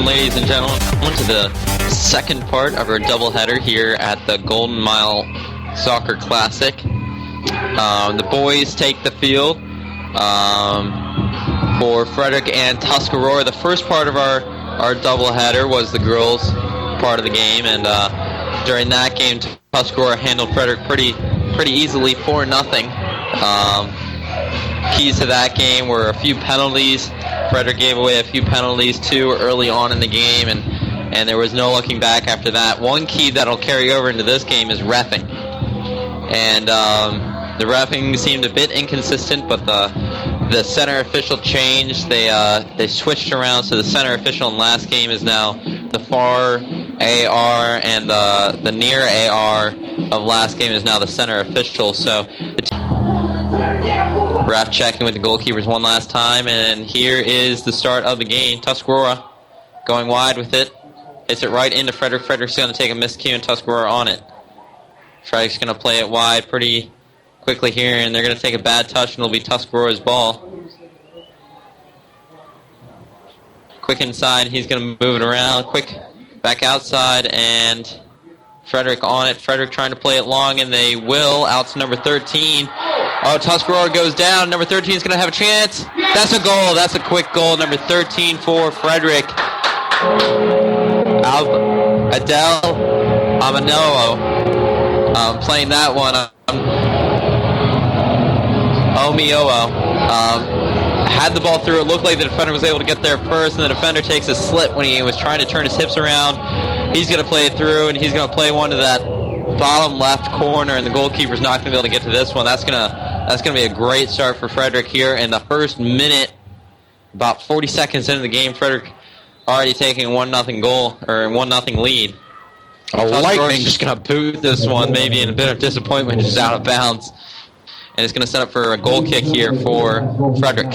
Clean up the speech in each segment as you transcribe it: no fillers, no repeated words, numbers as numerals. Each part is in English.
ladies and gentlemen, to the second part of our doubleheader here at the Golden Mile Soccer Classic. The boys take the field for Frederick and Tuscarora. The first part of our doubleheader was the girls' part of the game, and during that game, Tuscarora handled Frederick pretty easily, 4-0. Keys to that game were a few penalties. Frederick gave away a few penalties too early on in the game, and there was no looking back after that. One key that'll carry over into this game is reffing. And the reffing seemed a bit inconsistent, but the center official changed. They switched around, so the center official in last game is now the far AR, and the near AR of last game is now the center official. So ref checking with the goalkeepers one last time, and here is the start of the game. Tuscarora going wide with it. Hits it right into Frederick. Frederick's going to take a miscue, and Tuscarora on it. Frederick's going to play it wide pretty quickly here, and they're going to take a bad touch, and it'll be Tuscarora's ball. Quick inside, he's going to move it around. Quick back outside, and Frederick on it. Frederick trying to play it long, and they will. Out to number 13. Oh, Tuscarora goes down. Number 13 is going to have a chance. That's a goal. That's a quick goal. Number 13 for Frederick. Adele Amanolo playing that one. Omioo had the ball through. It looked like the defender was able to get there first, and the defender takes a slip when he was trying to turn his hips around. He's going to play it through, and he's going to play one to that bottom left corner, and the goalkeeper's not going to be able to get to this one. That's going to be a great start for Frederick here in the first minute. About 40 seconds into the game, Frederick already taking a 1-0 goal, or 1-0 lead. Lightning's just going to boot this one, maybe in a bit of disappointment, just out of bounds. And it's going to set up for a goal kick here for Frederick.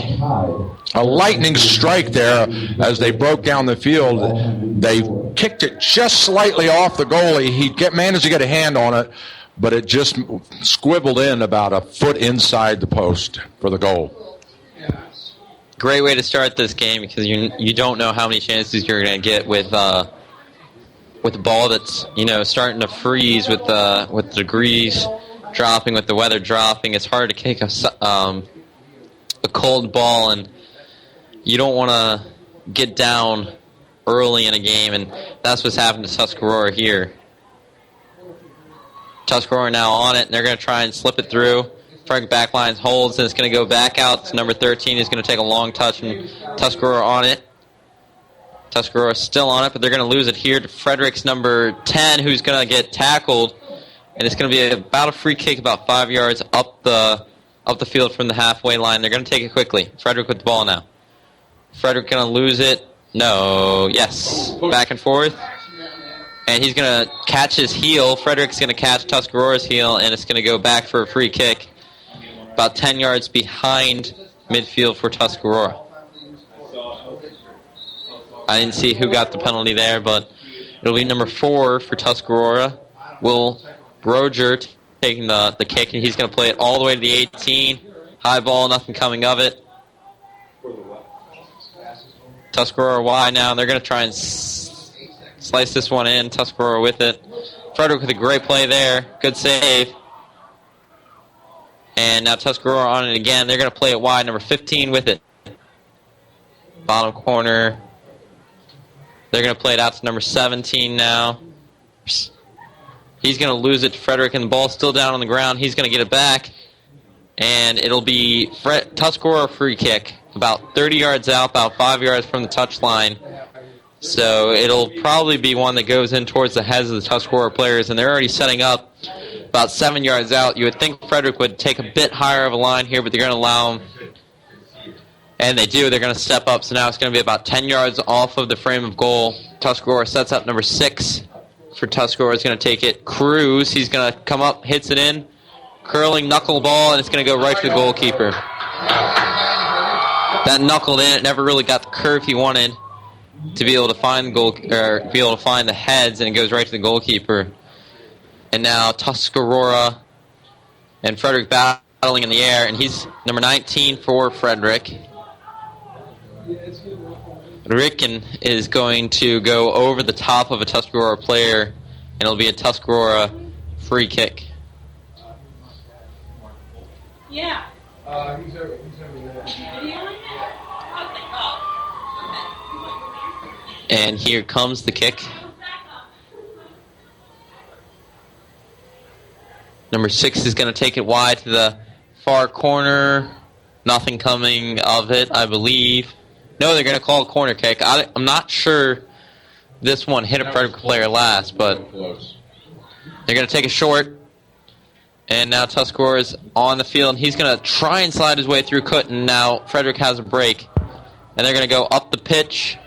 A lightning strike there as they broke down the field. They kicked it just slightly off the goalie. He managed to get a hand on it, but it just squibbled in about a foot inside the post for the goal. Great way to start this game, because you don't know how many chances you're going to get with the ball that's starting to freeze with the degrees dropping, with the weather dropping. It's hard to kick a cold ball, and you don't want to get down early in a game, and that's what's happened to Tuscarora here. Tuscarora now on it, and they're going to try and slip it through. Frederick backlines holds, and it's going to go back out to number 13. He's going to take a long touch, and Tuscarora on it. Tuscarora still on it, but they're going to lose it here to Frederick's number 10, who's going to get tackled. And it's going to be about a free kick about 5 yards up the field from the halfway line. They're going to take it quickly. Frederick with the ball now. Frederick going to lose it. No. Yes. Back and forth. And he's going to catch his heel. Frederick's going to catch Tuscarora's heel, and it's going to go back for a free kick. About 10 yards behind midfield for Tuscarora. I didn't see who got the penalty there, but it'll be number 4 for Tuscarora. Will Roger taking the kick, and he's going to play it all the way to the 18. High ball, nothing coming of it. Tuscarora wide now. They're going to try and slice this one in. Tuscarora with it. Frederick with a great play there. Good save. And now Tuscarora on it again. They're going to play it wide. Number 15 with it. Bottom corner. They're going to play it out to number 17 now. He's going to lose it to Frederick, and the ball's still down on the ground. He's going to get it back, and it'll be Tuscarora free kick, about 30 yards out, about 5 yards from the touchline. So it'll probably be one that goes in towards the heads of the Tuscarora players, and they're already setting up about 7 yards out. You would think Frederick would take a bit higher of a line here, but they're going to allow him. And they do. They're going to step up, so now it's going to be about 10 yards off of the frame of goal. Tuscarora sets up number 6. For Tuscarora is going to take it. Cruz, he's going to come up, hits it in. Curling knuckle ball, and it's going to go right to the goalkeeper. That knuckled in. It never really got the curve he wanted to be able to find the goal, or be able to find the heads, and it goes right to the goalkeeper. And now Tuscarora and Frederick battling in the air, and he's number 19 for Frederick. Ricken is going to go over the top of a Tuscarora player, and it'll be a Tuscarora free kick. Yeah. He's over there. And here comes the kick. Number 6 is going to take it wide to the far corner. Nothing coming of it, I believe. No, they're going to call a corner kick. I'm not sure this one hit a Frederick player last, but they're going to take it short. And now Tuscarora is on the field, and he's going to try and slide his way through Cutton. Now Frederick has a break, and they're going to go up the pitch.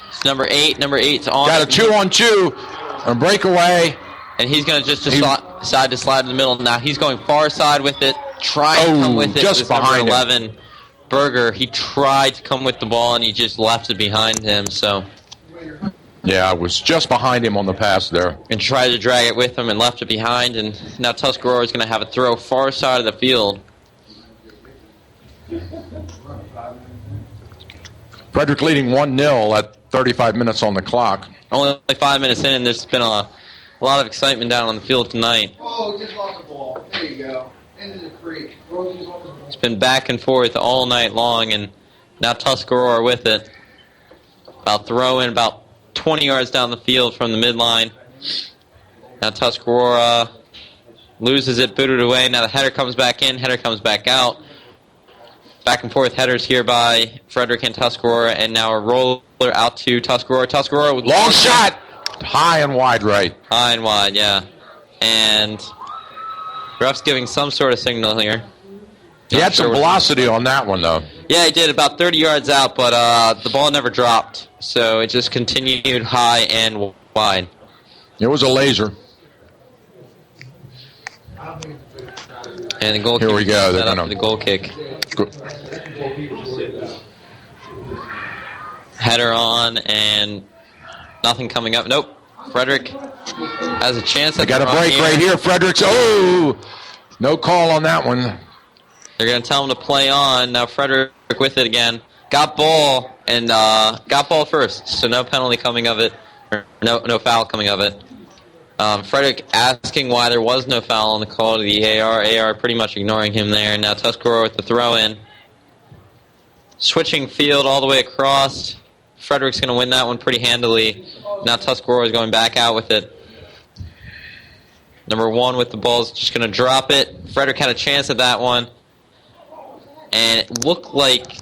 It's number 8. Number 8's on. Got a 2-on-2, a breakaway. And he's going to just decide to slide in the middle. Now he's going far side with it, trying to come with it. Just behind number 11, Berger. He tried to come with the ball, and he just left it behind him. So. Yeah, it was just behind him on the pass there. And tried to drag it with him and left it behind. And now Tuscarora is going to have a throw far side of the field. Frederick leading 1-0 at 35 minutes on the clock. Only 5 minutes in, and there's been a lot of excitement down on the field tonight. Oh, just lost the ball. There you go. Into the creek. It's been back and forth all night long, and now Tuscarora with it. About throw in about 20 yards down the field from the midline. Now Tuscarora loses it, booted away. Now the header comes back in, header comes back out. Back and forth headers here by Frederick and Tuscarora, and now a roller out to Tuscarora. Tuscarora with long shot, high and wide right. High and wide, yeah. And ref's giving some sort of signal here. He had some velocity on that one, though. Yeah, he did, about 30 yards out, but the ball never dropped. So it just continued high and wide. It was a laser. And the goalkeeper Here we go. set up for the goal kick. Header on, and nothing coming up. Nope. Frederick has a chance. They got a break right here. Frederick's, no call on that one. They're going to tell him to play on. Now Frederick with it again. Got ball, and got ball first, so no penalty coming of it, or no foul coming of it. Frederick asking why there was no foul on the call to the AR. AR pretty much ignoring him there. Now Tuscarora with the throw-in. Switching field all the way across. Frederick's going to win that one pretty handily. Now Tuscarora is going back out with it. Number 1 with the ball is just going to drop it. Frederick had a chance at that one. And it looked like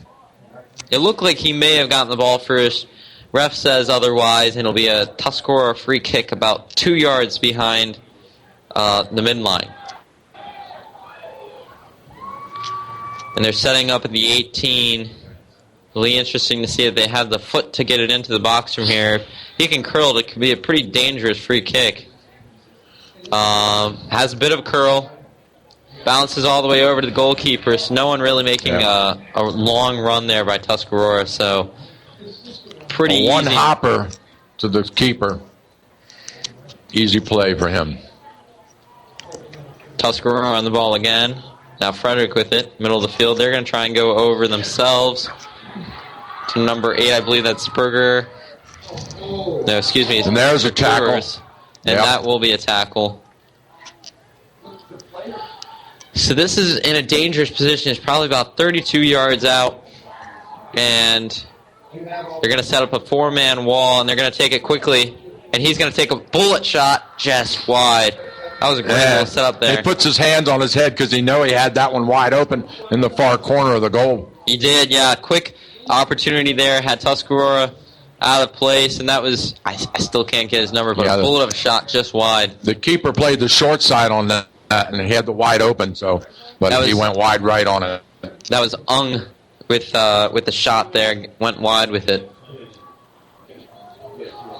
he may have gotten the ball first. Ref says otherwise, and it'll be a Tuscarora free kick about 2 yards behind the midline. And they're setting up at the 18. It'll be interesting to see if they have the foot to get it into the box from here. If he can curl it, it could be a pretty dangerous free kick. Has a bit of curl. Bounces all the way over to the goalkeeper, so no one really making a long run there by Tuscarora, so pretty easy. One hopper to the keeper. Easy play for him. Tuscarora on the ball again. Now Frederick with it, middle of the field. They're going to try and go over themselves to number 8. I believe that's Berger. No, excuse me. And there's a tackle. And that will be a tackle. So this is in a dangerous position. It's probably about 32 yards out. And they're going to set up a 4-man wall, and they're going to take it quickly. And he's going to take a bullet shot just wide. That was a great little setup there. He puts his hands on his head because he knew he had that one wide open in the far corner of the goal. He did, yeah. Quick opportunity there. Had Tuscarora out of place, and that was, I still can't get his number, but a bullet of a shot just wide. The keeper played the short side on that, and he had the wide open, but he went wide right on it. That was Ung with the shot there. Went wide with it.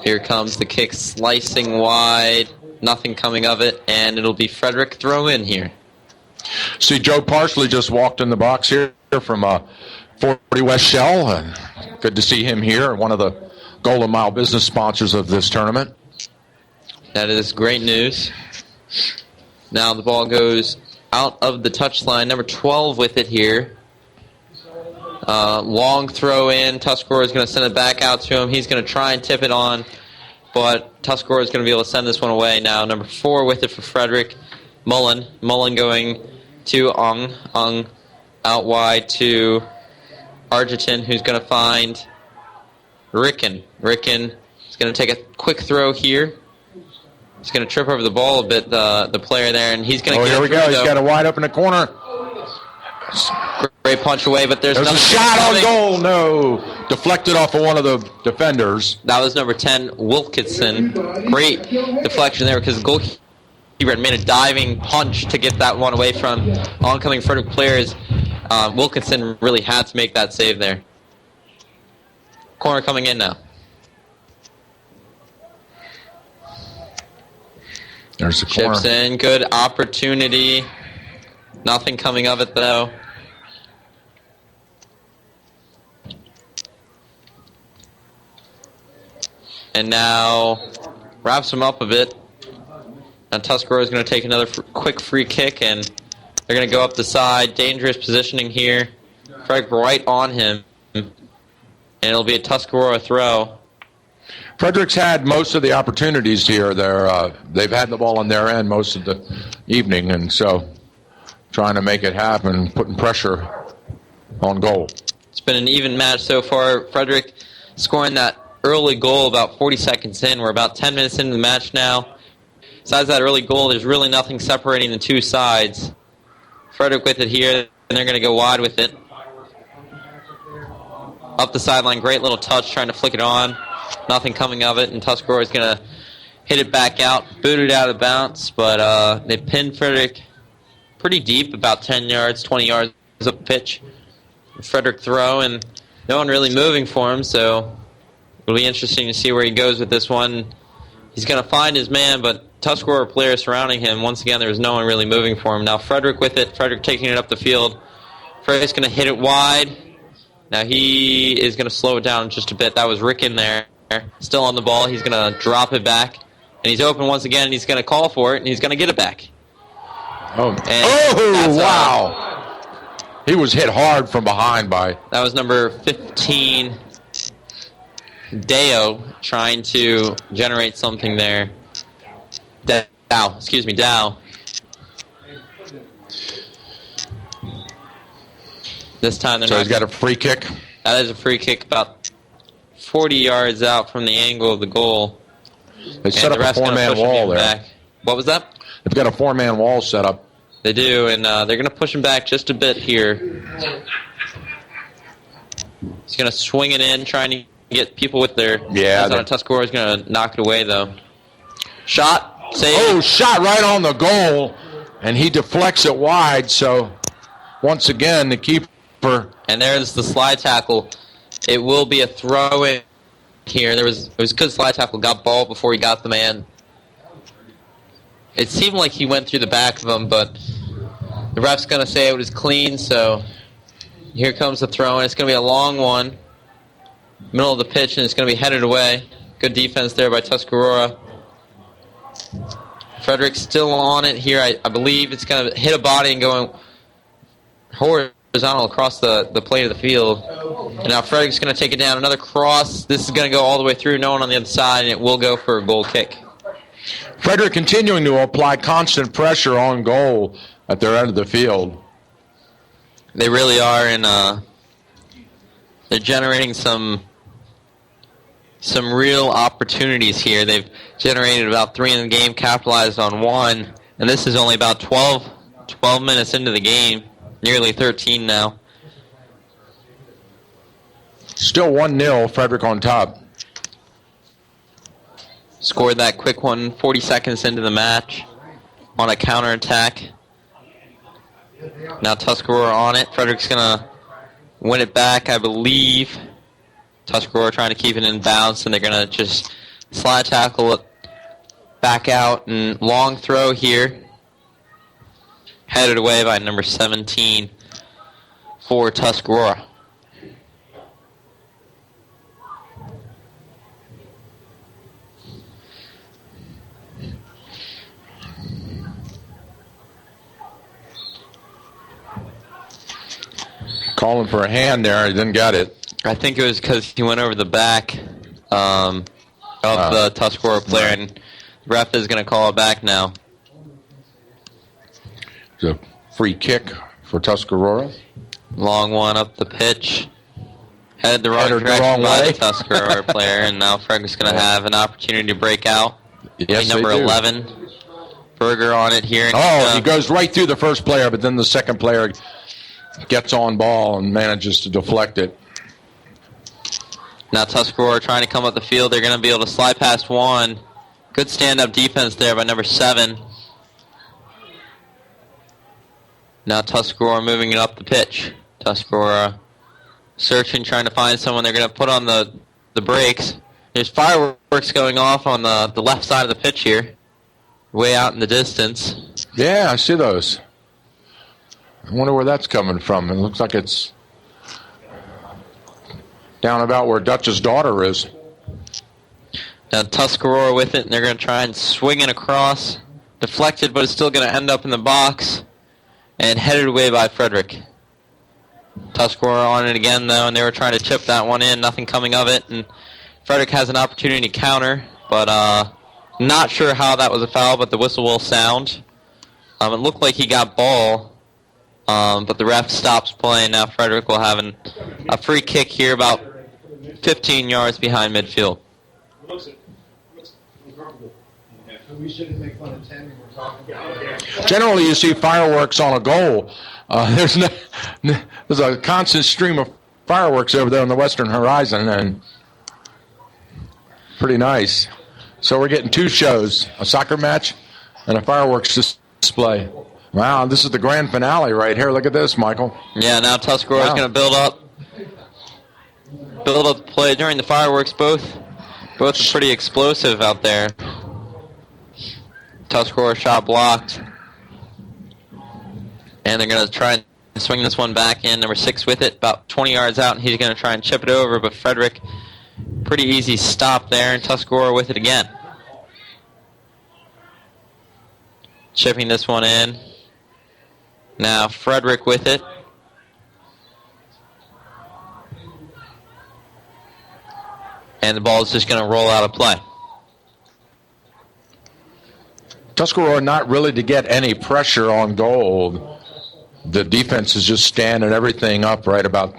Here comes the kick slicing wide. Nothing coming of it, and it'll be Frederick throw in here. See, Joe Parsley just walked in the box here from 40 West Shell. Good to see him here, one of the Golden Mile business sponsors of this tournament. That is great news. Now the ball goes out of the touchline. Number 12 with it here. Long throw in. Tuscarora is going to send it back out to him. He's going to try and tip it on, but Tuscarora is going to be able to send this one away now. Number 4 with it for Frederick. Mullen going to Ung. Ung out wide to Argentin, who's going to find Ricken. Ricken is going to take a quick throw here. He's going to trip over the ball a bit, the player there, and he's going to get here we through, go. He's though. got it wide open in the corner. Great punch away, but there's a another shot on coming. goal. No. Deflected off of one of the defenders. That was number 10, Wilkinson. Great deflection there because the goalkeeper had made a diving punch to get that one away from oncoming Frederick players. Wilkinson really had to make that save there. Corner coming in now. There's the corner. Chips in. Good opportunity. Nothing coming of it, though. And now wraps him up a bit. Now Tuscarora is going to take another quick free kick, and they're going to go up the side. Dangerous positioning here. Frederick right on him. And it'll be a Tuscarora throw. Frederick's had most of the opportunities here. They've had the ball on their end most of the evening, and so trying to make it happen, putting pressure on goal. It's been an even match so far. Frederick scoring that early goal about 40 seconds in. We're about 10 minutes into the match now. Besides that early goal, there's really nothing separating the two sides. Frederick with it here, and they're going to go wide with it. Up the sideline, great little touch, trying to flick it on. Nothing coming of it, and Tuscarora is going to hit it back out, booted out of bounds, but they pinned Frederick pretty deep, about 10 yards, 20 yards up the pitch. Frederick throw, and no one really moving for him, so it'll be interesting to see where he goes with this one. He's going to find his man, but Tuscarora players surrounding him. Once again, there was no one really moving for him. Now Frederick with it. Frederick taking it up the field. Frederick's going to hit it wide. Now he is going to slow it down just a bit. That was Rick in there. Still on the ball. He's going to drop it back. And he's open once again, and he's going to call for it, and he's going to get it back. Wow. He was hit hard from behind by... That was number 15, Deo, trying to generate something there. Dow. This time they're So not... he's got a free kick. That is a free kick about 40 yards out from the angle of the goal. They set up a four-man wall there. Back. What was that? They've got a four-man wall set up. They do, and they're going to push him back just a bit here. He's going to swing it in, trying to get people with their... Yeah. Tuscarora is going to knock it away, though. Shot, save. Oh, shot right on the goal, and he deflects it wide, so once again, the keeper... And there's the slide tackle. It will be a throw-in here. It was a good slide tackle. Got ball before he got the man. It seemed like he went through the back of him, but the ref's going to say it was clean, so here comes the throw-in. It's going to be a long one. Middle of the pitch, and it's going to be headed away. Good defense there by Tuscarora. Frederick's still on it here. I believe it's going to hit a body and go horizontal across the plate of the field. And now Frederick's going to take it down. Another cross. This is going to go all the way through. No one on the other side, and it will go for a goal kick. Frederick continuing to apply constant pressure on goal at their end of the field. They really are, and they're generating some real opportunities here. They've generated about 3 in the game, capitalized on 1, and this is only about 12 minutes into the game, nearly 13 now. Still 1-0, Frederick on top. Scored that quick one 40 seconds into the match on a counterattack. Now Tuscarora on it. Frederick's going to win it back, I believe. Tuscarora trying to keep it in bounds, and they're going to just slide tackle it back out. And long throw here. Headed away by number 17 for Tuscarora. Calling for a hand there. He didn't get it. I think it was because he went over the back of the Tuscarora player, and the ref is going to call it back now. It's a free kick for Tuscarora. Long one up the pitch. Headed the wrong Headed the direction wrong by way. the Tuscarora player, and now Frederick's going to have an opportunity to break out. Yes, number they do. 11. Berger on it here. Oh, he goes right through the first player, but then the second player gets on ball and manages to deflect it. Now Tuscarora trying to come up the field. They're going to be able to slide past one. Good stand-up defense there by number 7. Now Tuscarora moving it up the pitch. Tuscarora searching, trying to find someone. They're going to put on the brakes. There's fireworks going off on the left side of the pitch here. Way out in the distance. Yeah, I see those. I wonder where that's coming from. It looks like it's down about where Dutch's daughter is. Now Tuscarora with it, and they're going to try and swing it across. Deflected, but it's still going to end up in the box. And headed away by Frederick. Tuscarora on it again, though, and they were trying to chip that one in. Nothing coming of it, and Frederick has an opportunity to counter, but not sure how that was a foul, but the whistle will sound. It looked like he got ball, but the ref stops playing. Now Frederick will have a free kick here about 15 yards behind midfield. We shouldn't make fun of 10 when we're talking about it. Generally, you see fireworks on a goal. There's a constant stream of fireworks over there on the western horizon, and pretty nice. So we're getting 2 shows, a soccer match and a fireworks display. Wow, this is the grand finale right here. Look at this, Michael. Yeah, now Tuscarora is going to build up the play during the fireworks. Both are pretty explosive out there. Tuscarora shot blocked. And they're going to try and swing this one back in. Number 6 with it, about 20 yards out, and he's going to try and chip it over, but Frederick, pretty easy stop there, and Tuscarora with it again. Chipping this one in. Now Frederick with it. And the ball is just going to roll out of play. Tuscarora not really to get any pressure on goal. The defense is just standing everything up right about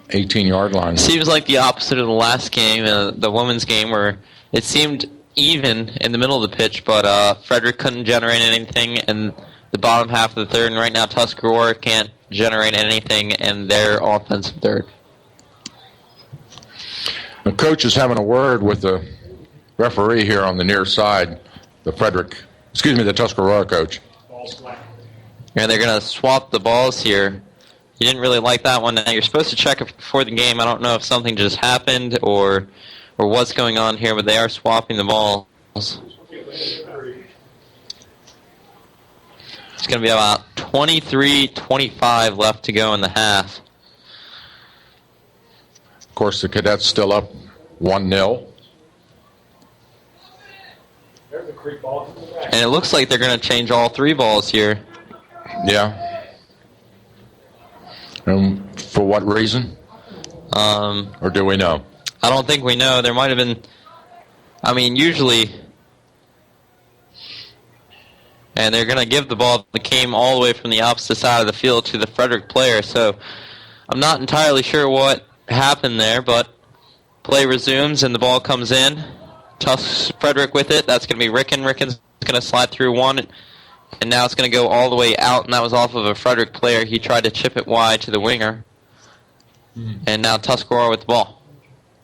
18-yard line. Seems like the opposite of the last game, the women's game, where it seemed even in the middle of the pitch, but Frederick couldn't generate anything in the bottom half of the third, and right now Tuscarora can't generate anything in their offensive third. The coach is having a word with the referee here on the near side, the Tuscarora coach. And they're going to swap the balls here. You didn't really like that one. Now you're supposed to check it before the game. I don't know if something just happened or what's going on here, but they are swapping the balls. It's going to be about 23-25 left to go in the half. Of course, the Cadets still up 1-0. And it looks like they're going to change all 3 balls here. Yeah. For what reason? Or do we know? I don't think we know. There might have been, usually, and they're going to give the ball that came all the way from the opposite side of the field to the Frederick player, so I'm not entirely sure what happened there, but play resumes and the ball comes in. Frederick with it. That's going to be Ricken. Ricken's going to slide through one, and now it's going to go all the way out, and that was off of a Frederick player. He tried to chip it wide to the winger. And now Tuscarora with the ball.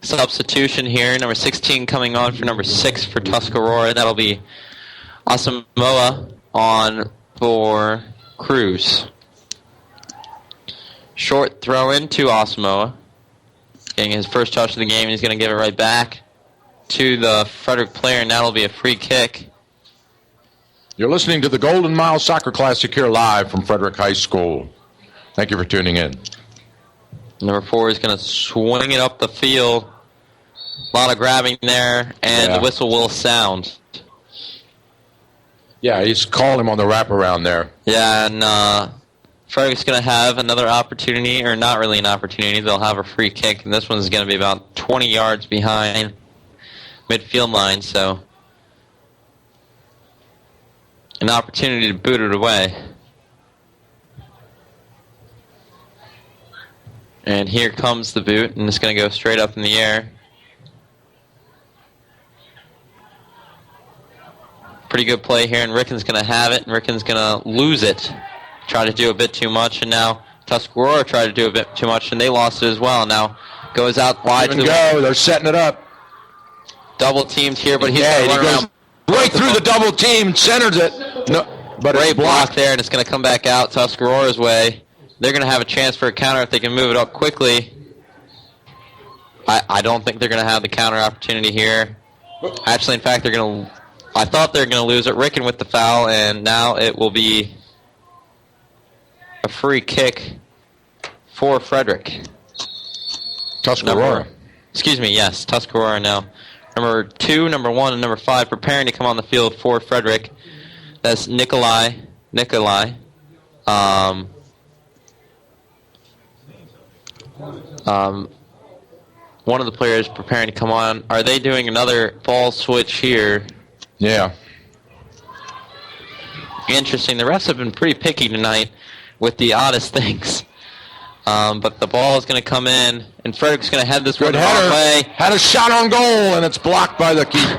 Substitution here. Number 16 coming on for number 6 for Tuscarora. That'll be Asamoah on for Cruz. Short throw in to Asamoah. Getting his first touch of the game. He's going to give it right back to the Frederick player, and that'll be a free kick. You're listening to the Golden Mile Soccer Classic here live from Frederick High School. Thank you for tuning in. Number 4 is going to swing it up the field. A lot of grabbing there, and the whistle will sound. Yeah, he's calling him on the wraparound there. Yeah, and Frederick's going to have another opportunity, or not really an opportunity. They'll have a free kick, and this one's going to be about 20 yards behind midfield line, so an opportunity to boot it away. And here comes the boot, and it's going to go straight up in the air. Pretty good play here, and Ricken's going to have it, and Ricken's going to lose it. Try to do a bit too much, and now Tuscarora tried to do a bit too much, and they lost it as well. Now goes out wide. They're setting it up. Double teamed here, but he's he going to goes right through the double team, centers it. No, but great it's block there, and it's going to come back out Tuscarora's way. They're going to have a chance for a counter if they can move it up quickly. I don't think they're going to have the counter opportunity here. Actually, in fact, I thought they were going to lose it. Ricken with the foul, and now it will be a free kick for Frederick. Tuscarora. Yes, Tuscarora now. Number 2, number 1, and number 5 preparing to come on the field for Frederick. That's Nikolai. One of the players preparing to come on. Are they doing another ball switch here? Yeah. Interesting. The refs have been pretty picky tonight with the oddest things. But the ball is going to come in, and Frederick's going to head this one the wrong way. Had a shot on goal, and it's blocked by the keeper.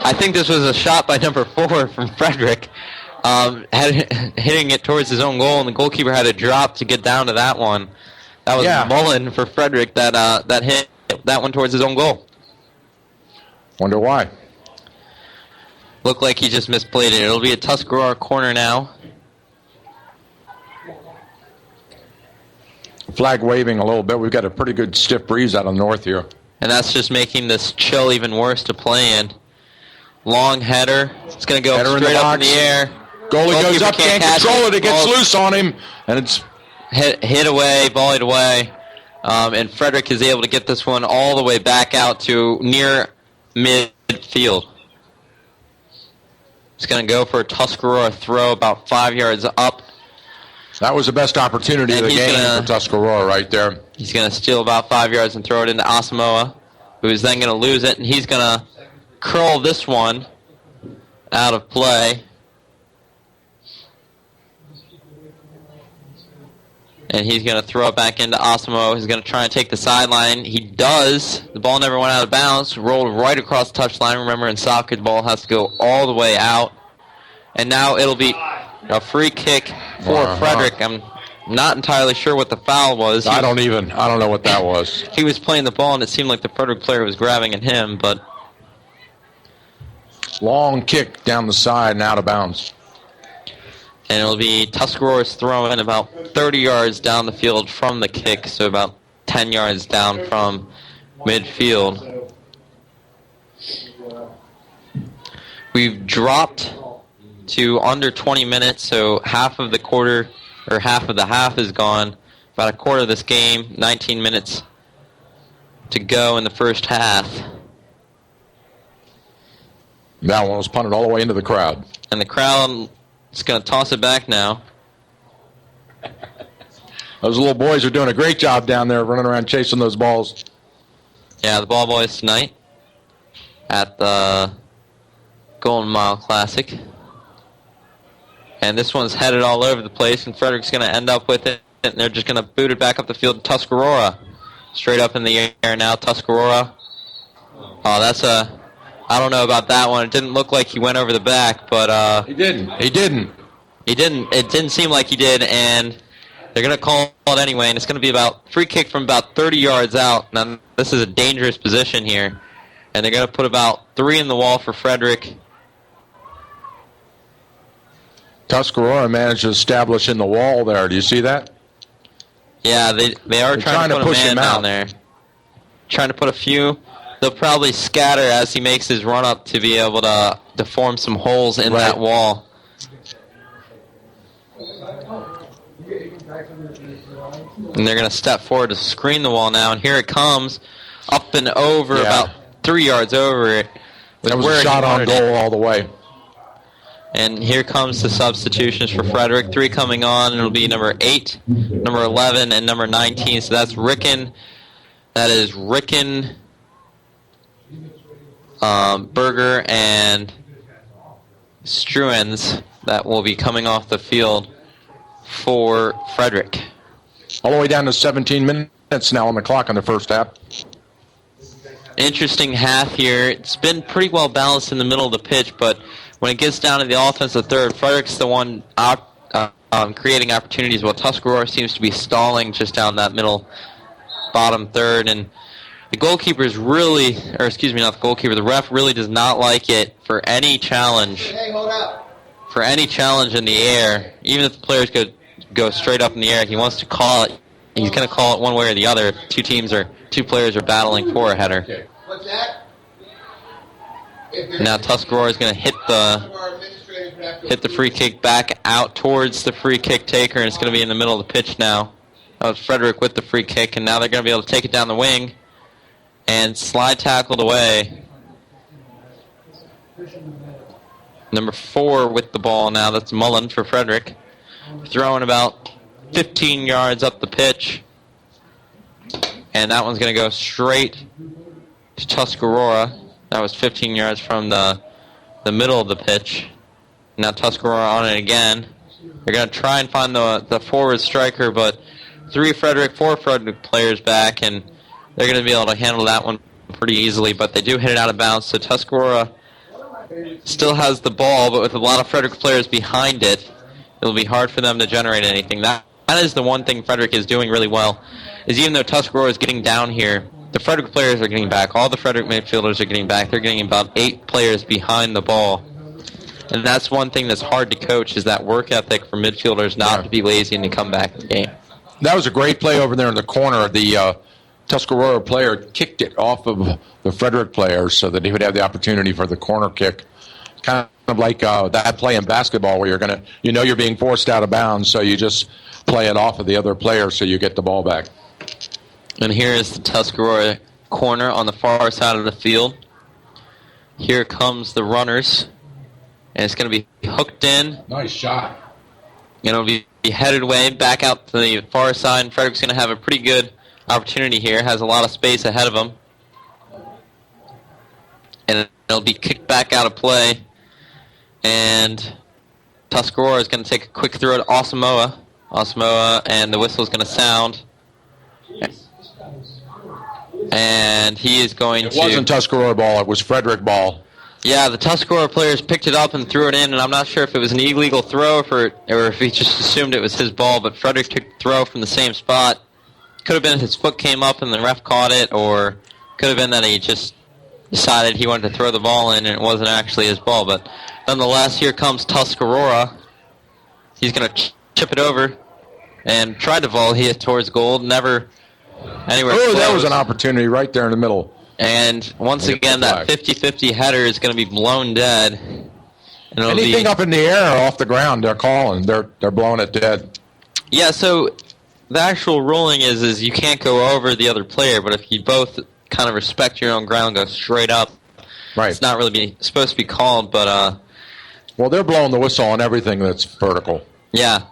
I think this was a shot by number 4 from Frederick, hitting it towards his own goal, and the goalkeeper had to drop to get down to that one. That was Mullen for Frederick that hit that one towards his own goal. Wonder why. Looked like he just misplayed it. It'll be a Tuscarora corner now. Flag waving a little bit. We've got a pretty good stiff breeze out of the north here. And that's just making this chill even worse to play in. Long header. It's going to go straight up in the air. Goalie goes up, can't control it. It gets loose on him, and it's hit away, volleyed away. And Frederick is able to get this one all the way back out to near midfield. It's going to go for a Tuscarora throw about 5 yards up. That was the best opportunity of the game for Tuscarora right there. He's going to steal about 5 yards and throw it into Asamoah, who is then going to lose it, and he's going to curl this one out of play. And he's going to throw it back into Asamoah. He's going to try and take the sideline. He does. The ball never went out of bounds. Rolled right across the touchline. Remember, in soccer, the ball has to go all the way out. And now it'll be a free kick for Frederick. I'm not entirely sure what the foul was. I don't know what that was. He was playing the ball, and it seemed like the Frederick player was grabbing at him, but... Long kick down the side and out of bounds. And it'll be Tuscarora's throw in about 30 yards down the field from the kick, so about 10 yards down from midfield. We've dropped to under 20 minutes, so half of the quarter, or half of the half is gone. About a quarter of this game, 19 minutes to go in the first half. That one was punted all the way into the crowd. And the crowd is going to toss it back now. Those little boys are doing a great job down there running around chasing those balls. Yeah, the ball boys tonight at the Golden Mile Classic. And this one's headed all over the place, and Frederick's going to end up with it, and they're just going to boot it back up the field to Tuscarora. Straight up in the air now, Tuscarora. Oh, that's a... I don't know about that one. It didn't look like he went over the back, but... He didn't. It didn't seem like he did, and they're going to call it anyway, and it's going to be about free kick from about 30 yards out. Now, this is a dangerous position here, and they're going to put about 3 in the wall for Frederick. Tuscarora managed to establish in the wall there. Do you see that? Yeah, they are trying to put a man down there. Trying to put a few. They'll probably scatter as he makes his run up to be able to form some holes in that wall. And they're going to step forward to screen the wall now, and here it comes, up and over, about 3 yards over it. That was a shot on goal all the way. And here comes the substitutions for Frederick. 3 coming on, and it'll be number 8, number 11, and number 19. So that's Ricken. That is Ricken, Berger, and Struens that will be coming off the field for Frederick. All the way down to 17 minutes now on the clock on the first half. Interesting half here. It's been pretty well balanced in the middle of the pitch, but when it gets down to the offensive third, Frederick's the one creating opportunities, while Tuscarora seems to be stalling just down that middle bottom third. And the goalkeeper's really, or excuse me, not the goalkeeper, the ref really does not like it for any challenge. Hey, hold up. For any challenge in the air, even if the players go straight up in the air, he wants to call it. He's going to call it one way or the other. Two players are battling for a header. What's that? Now Tuscarora is going to hit the free kick back out towards the free kick taker, and it's going to be in the middle of the pitch now. That was Frederick with the free kick, and now they're going to be able to take it down the wing and slide tackled away. Number 4 with the ball now. That's Mullen for Frederick. Throwing about 15 yards up the pitch. And that one's going to go straight to Tuscarora. That was 15 yards from the middle of the pitch. Now Tuscarora on it again. They're going to try and find the forward striker, but 4 Frederick players back, and they're going to be able to handle that one pretty easily, but they do hit it out of bounds. So Tuscarora still has the ball, but with a lot of Frederick players behind it, it'll be hard for them to generate anything. That is the one thing Frederick is doing really well, is even though Tuscarora is getting down here, the Frederick players are getting back. All the Frederick midfielders are getting back. They're getting about 8 players behind the ball. And that's one thing that's hard to coach, is that work ethic for midfielders not to be lazy and to come back in the game. That was a great play over there in the corner. The Tuscarora player kicked it off of the Frederick player so that he would have the opportunity for the corner kick. Kind of like that play in basketball where you're being forced out of bounds, so you just play it off of the other player so you get the ball back. And here is the Tuscarora corner on the far side of the field. Here comes the runners. And it's going to be hooked in. Nice shot. And it'll be headed away back out to the far side. And Frederick's going to have a pretty good opportunity here. Has a lot of space ahead of him. And it'll be kicked back out of play. And Tuscarora is going to take a quick throw to Asamoah. And the whistle is going to sound. And he is going to... It wasn't Tuscarora ball, it was Frederick ball. Yeah, the Tuscarora players picked it up and threw it in, and I'm not sure if it was an illegal throw or if he just assumed it was his ball, but Frederick took the throw from the same spot. Could have been his foot came up and the ref caught it, or could have been that he just decided he wanted to throw the ball in and it wasn't actually his ball. But nonetheless, here comes Tuscarora. He's going to chip it over and try to volley it towards goal. Never anywhere close. That was an opportunity right there in the middle. And once again, that 50-50 header is going to be blown dead. And anything up in the air or off the ground, they're calling. They're blowing it dead. Yeah, so the actual ruling is you can't go over the other player, but if you both kind of respect your own ground, go straight up, right. It's not really supposed to be called, but... well, they're blowing the whistle on everything that's vertical. Yeah.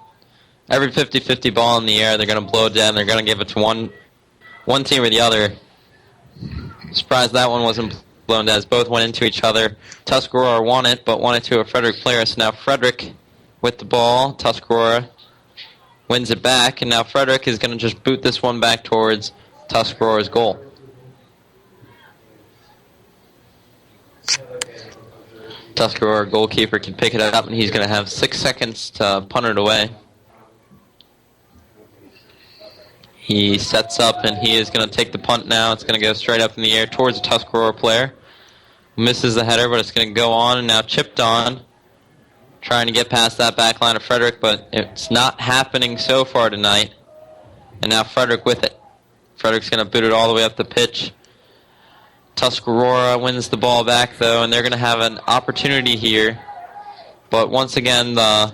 Every 50-50 ball in the air, they're going to blow it dead, and they're going to give it to one team or the other. Surprised that one wasn't blown dead, as both went into each other. Tuscarora won it, but won it to a Frederick player, so now Frederick with the ball. Tuscarora wins it back, and now Frederick is going to just boot this one back towards Tuscarora's goal. Tuscarora goalkeeper can pick it up, and he's going to have 6 seconds to punt it away. He sets up, and he is going to take the punt now. It's going to go straight up in the air towards the Tuscarora player. Misses the header, but it's going to go on, and now chipped on. Trying to get past that back line of Frederick, but it's not happening so far tonight. And now Frederick with it. Frederick's going to boot it all the way up the pitch. Tuscarora wins the ball back, though, and they're going to have an opportunity here. But once again, the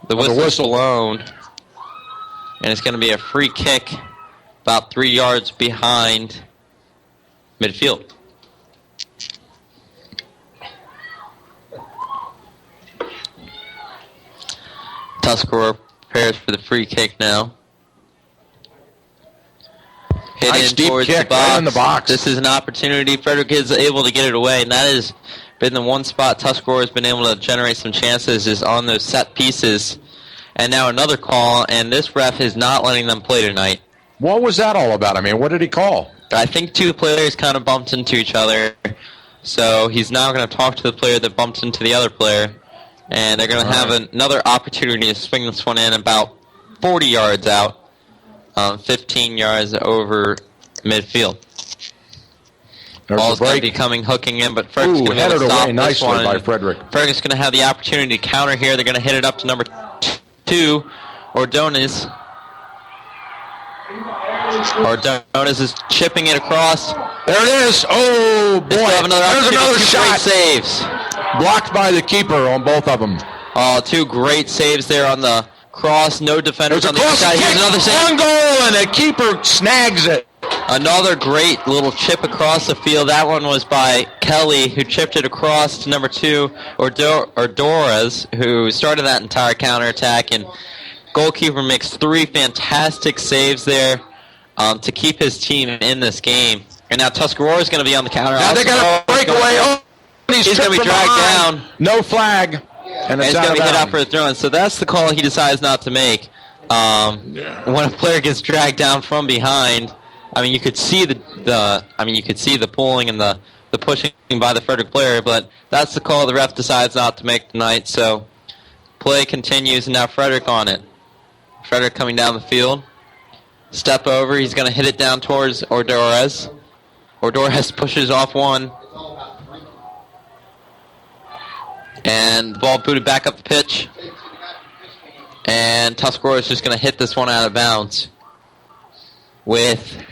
whistle's blown. And it's going to be a free kick about 3 yards behind midfield. Tuscarora prepares for the free kick now. Hit Nice in deep towards kick the box. right in the box. This is an opportunity. Frederick is able to get it away, and that has been the one spot Tuscarora has been able to generate some chances is on those set pieces. And now another call, and this ref is not letting them play tonight. What was that all about? I mean, what did he call? I think two players kind of bumped into each other, so he's now going to talk to the player that bumped into the other player, and they're going to have another opportunity to swing this one in about 40 yards out. 15 yards over midfield. Ball's going to be coming, hooking in, but Frederick's going to be able to stop this one. By Frederick. Frederick's going to have the opportunity to counter here. They're going to hit it up to number 2, Ordonez. Ordonez is chipping it across. There it is. Oh, boy. There's another shot. Great saves. Blocked by the keeper on both of them. Oh, two great saves there on the cross. No defenders on the inside. Here's another save. On goal, and the keeper snags it. Another great little chip across the field. That one was by Kelly, who chipped it across to number 2, Ordonez, who started that entire counterattack. And goalkeeper makes 3 fantastic saves there to keep his team in this game. And now Tuscarora is going to be on the counter. Now they got a breakaway. He's going to be dragged down. No flag. And it's going to be hit out for a throw-in. So that's the call he decides not to make. When a player gets dragged down from behind, I mean, you could see the pulling and the pushing by the Frederick player, but that's the call the ref decides not to make tonight. So play continues, and now Frederick on it. Frederick coming down the field. Step over. He's going to hit it down towards Ordonez. Ordonez pushes off one. And the ball booted back up the pitch. And Tuscarora is just going to hit this one out of bounds. With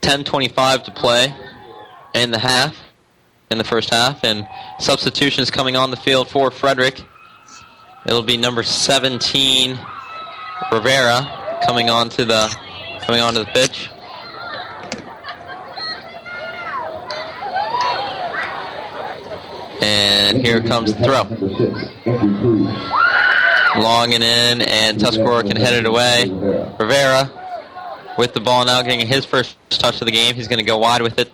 10:25 to play in the first half. And substitutions coming on the field for Frederick. It'll be number 17, Rivera, coming onto the pitch. And here comes the throw. Long and in, and Tuscarora can head it away. Rivera with the ball now, getting his first touch of the game. He's going to go wide with it,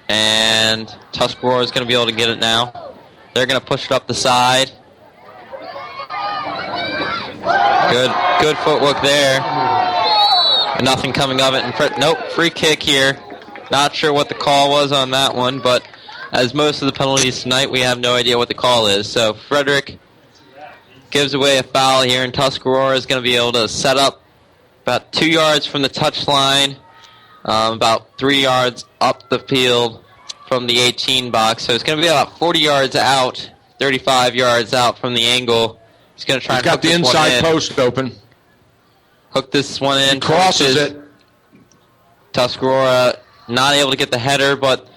and Tuscarora is going to be able to get it now. They're going to push it up the side. Good footwork there. And nothing coming of it. Nope, free kick here. Not sure what the call was on that one, but as most of the penalties tonight, we have no idea what the call is. So Frederick gives away a foul here, and Tuscarora is going to be able to set up about 2 yards from the touchline, about 3 yards up the field from the 18 box. So it's going to be about 40 yards out, 35 yards out from the angle. He's going to try and hook this one in. He's got the inside post open. Hook this one in. He crosses it. Tuscarora not able to get the header, but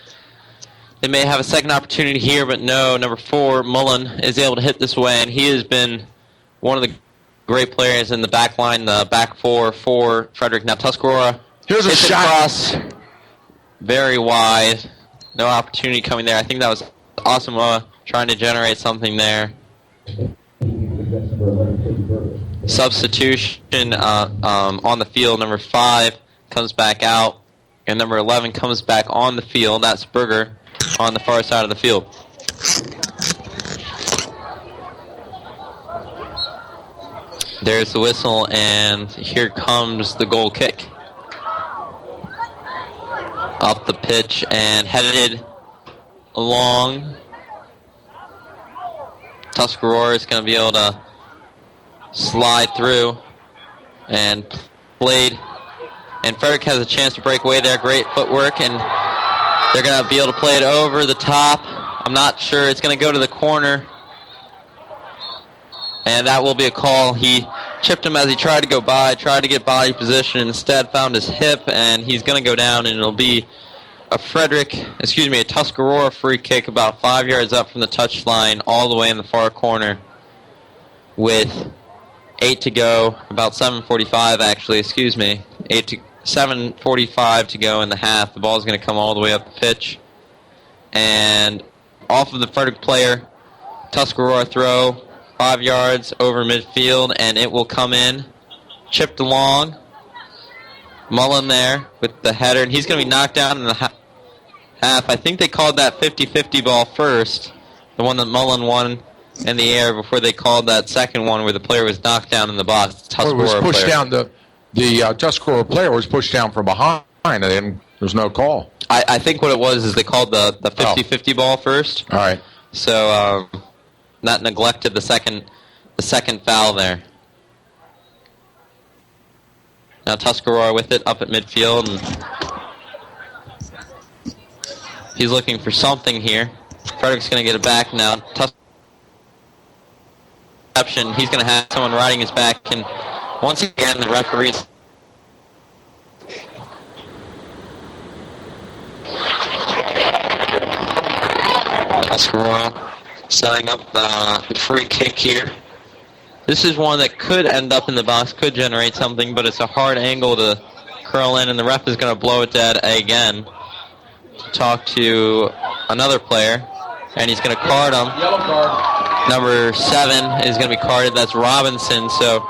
they may have a second opportunity here, but no. Number 4, Mullen, is able to hit this away, and he has been one of the great players in the back line, the back four for Frederick. Now Tuscarora here's a shot. Across, very wide. No opportunity coming there. I think that was Asamoah trying to generate something there. Substitution on the field. Number 5 comes back out, and number 11 comes back on the field. That's Berger on the far side of the field. There's the whistle, and here comes the goal kick. Up the pitch and headed along. Tuscarora is going to be able to slide through and played. And Frederick has a chance to break away there. Great footwork, and they're going to be able to play it over the top. I'm not sure. It's going to go to the corner. And that will be a call. He chipped him as he tried to go by, tried to get body position, instead found his hip, and he's going to go down, and it'll be a Tuscarora free kick about 5 yards up from the touchline, all the way in the far corner with 8 to go, about 7:45 actually, 7:45 to go in the half. The ball's going to come all the way up the pitch. And off of the Frederick player, Tuscarora throw 5 yards over midfield, and it will come in. Chipped along. Mullen there with the header, and he's going to be knocked down in the half. I think they called that 50-50 ball first, the one that Mullen won in the air before they called that second one where the player was knocked down in the box. Tuscarora was pushed down. The Tuscarora player was pushed down from behind, and then there's no call. I think what it was is they called the 50-50 ball first. All right. So not neglected the second foul there. Now Tuscarora with it up at midfield, and he's looking for something here. Frederick's going to get it back now. He's going to have someone riding his back, and once again the referee. Tuscarora setting up the free kick here. This is one that could end up in the box, could generate something, but it's a hard angle to curl in, and the ref is going to blow it dead again. Talk to another player, and he's going to card him. Yellow card. Number 7 is going to be carded. That's Robinson. So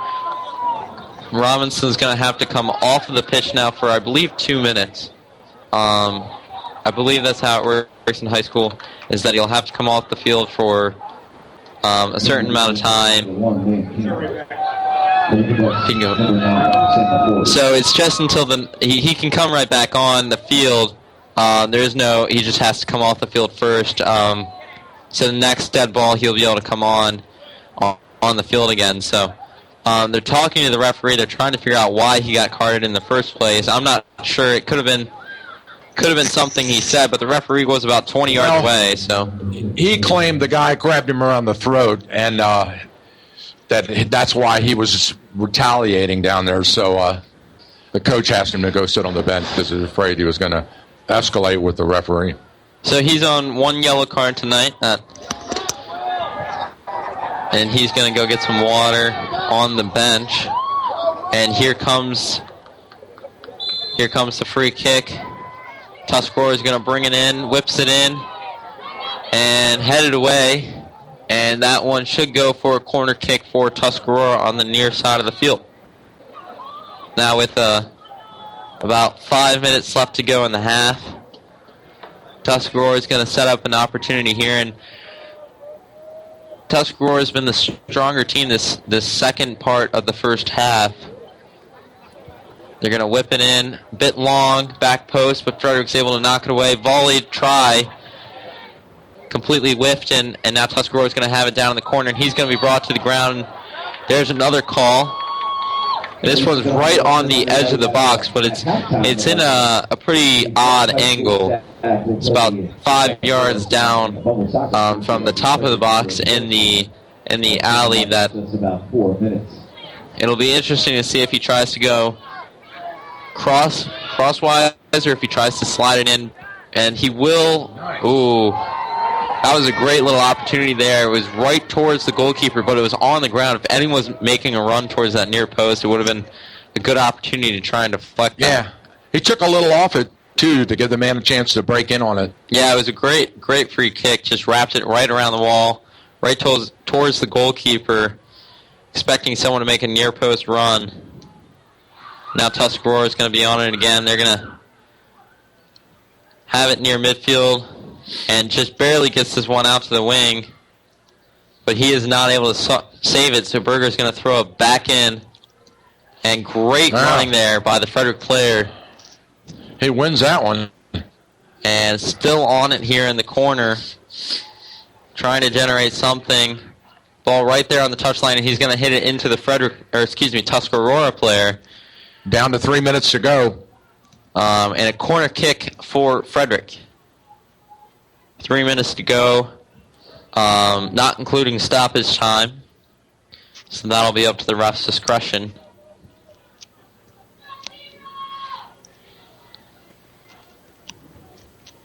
Robinson's going to have to come off of the pitch now for, I believe, 2 minutes. I believe that's how it works in high school, is that he'll have to come off the field for a certain amount of time. So it's just until he can come right back on the field. He just has to come off the field first. So the next dead ball, he'll be able to come on the field again. So they're talking to the referee. They're trying to figure out why he got carded in the first place. I'm not sure. It could have been something he said, but the referee was about 20 yards away. So he claimed the guy grabbed him around the throat, and that's why he was retaliating down there. So the coach asked him to go sit on the bench because he was afraid he was going to escalate with the referee. So he's on 1 yellow card tonight, and he's going to go get some water on the bench. And here comes the free kick. Tuscarora is going to bring it in, whips it in, and head it away. And that one should go for a corner kick for Tuscarora on the near side of the field. Now with about 5 minutes left to go in the half, Tuscarora is going to set up an opportunity here, and Tuscarora has been the stronger team this second part of the first half. They're going to whip it in, a bit long, back post, but Frederick's able to knock it away. Volleyed try, completely whiffed, and now Tuscarora is going to have it down in the corner, and he's going to be brought to the ground. There's another call. This was right on the edge of the box, but it's in a pretty odd angle. It's about 5 yards down from the top of the box in the alley. That it'll be interesting to see if he tries to go crosswise or if he tries to slide it in, and he will. Ooh. That was a great little opportunity there. It was right towards the goalkeeper, but it was on the ground. If anyone was making a run towards that near post, it would have been a good opportunity to try and deflect that. Yeah. He took a little off it, too, to give the man a chance to break in on it. Yeah, it was a great free kick. Just wrapped it right around the wall, right towards the goalkeeper, expecting someone to make a near post run. Now Tuscarora is going to be on it again. They're going to have it near midfield, and just barely gets this one out to the wing, but he is not able to save it, so Berger's going to throw it back in, and great running there by the Frederick player. He wins that one. And still on it here in the corner, trying to generate something. Ball right there on the touchline, and he's going to hit it into the Tuscarora player. Down to 3 minutes to go. And a corner kick for Frederick. 3 minutes to go, not including stoppage time. So that'll be up to the ref's discretion.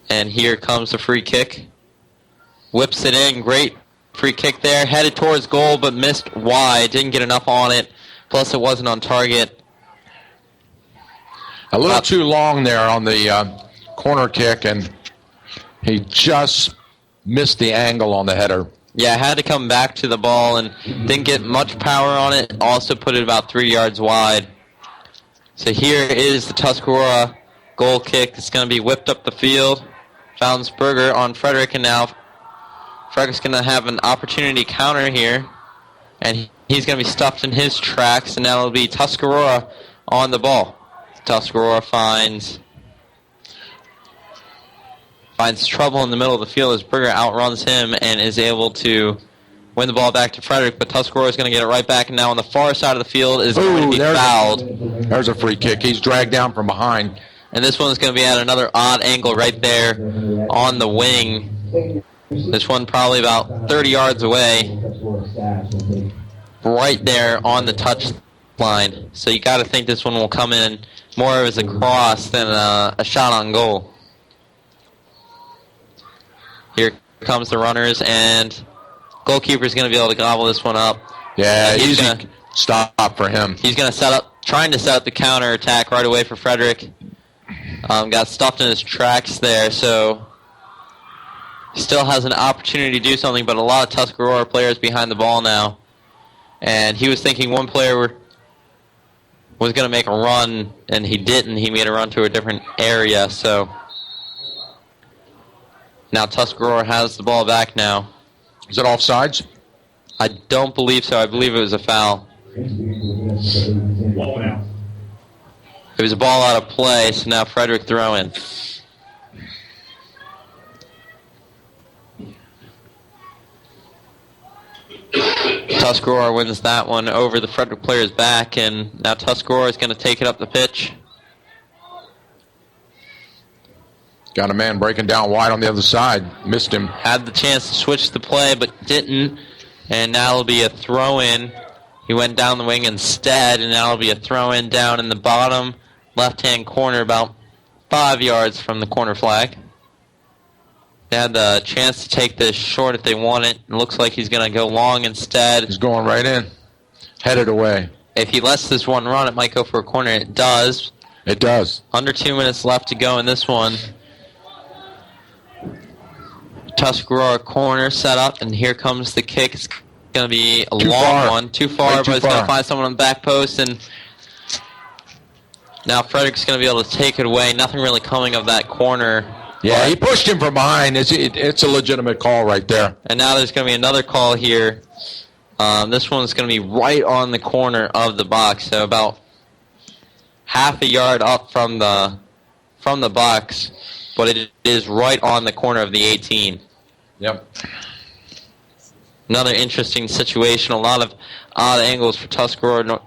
And here comes the free kick. Whips it in, great free kick there. Headed towards goal, but missed wide. Didn't get enough on it. Plus it wasn't on target. A little too long there on the corner kick, and he just missed the angle on the header. Yeah, had to come back to the ball and didn't get much power on it. Also put it about 3 yards wide. So here is the Tuscarora goal kick. It's going to be whipped up the field. Founsberger on Frederick, and now Frederick's going to have an opportunity counter here. And he's going to be stuffed in his tracks, and now it'll be Tuscarora on the ball. Tuscarora finds trouble in the middle of the field as Berger outruns him and is able to win the ball back to Frederick, but Tuscarora is going to get it right back, and now on the far side of the field is going to be fouled. There's a free kick. He's dragged down from behind. And this one's going to be at another odd angle right there on the wing. This one probably about 30 yards away, right there on the touch line. So you got to think this one will come in more as a cross than a shot on goal. Here comes the runners, and goalkeeper's going to be able to gobble this one up. Yeah, easy stop for him. He's going to trying to set up the counter attack right away for Frederick. Got stuffed in his tracks there, so still has an opportunity to do something, but a lot of Tuscarora players behind the ball now. And he was thinking one player was going to make a run, and he didn't. He made a run to a different area, so now Tuscarora has the ball back now. Is it offsides? I don't believe so. I believe it was a foul. It was a ball out of play, so now Frederick throw-in. Tuscarora wins that one over the Frederick player's back, and now Tuscarora is going to take it up the pitch. Got a man breaking down wide on the other side. Missed him. Had the chance to switch the play, but didn't. And now it'll be a throw-in. He went down the wing instead, and now it'll be a throw-in down in the bottom left-hand corner, about 5 yards from the corner flag. They had the chance to take this short if they want it. It looks like he's going to go long instead. He's going right in. Headed away. If he lets this one run, it might go for a corner. It does. It does. Under 2 minutes left to go in this one. Tuscarora corner set up, and here comes the kick. It's going to be a long one. Too far, but it's going to find someone on the back post, and now Frederick's going to be able to take it away. Nothing really coming of that corner. Yeah, he pushed him from behind. It's a legitimate call right there. And now there's going to be another call here. This one's going to be right on the corner of the box, so about half a yard up from the box, but it is right on the corner of the 18. Yep. Another interesting situation. A lot of odd angles for Tuscarora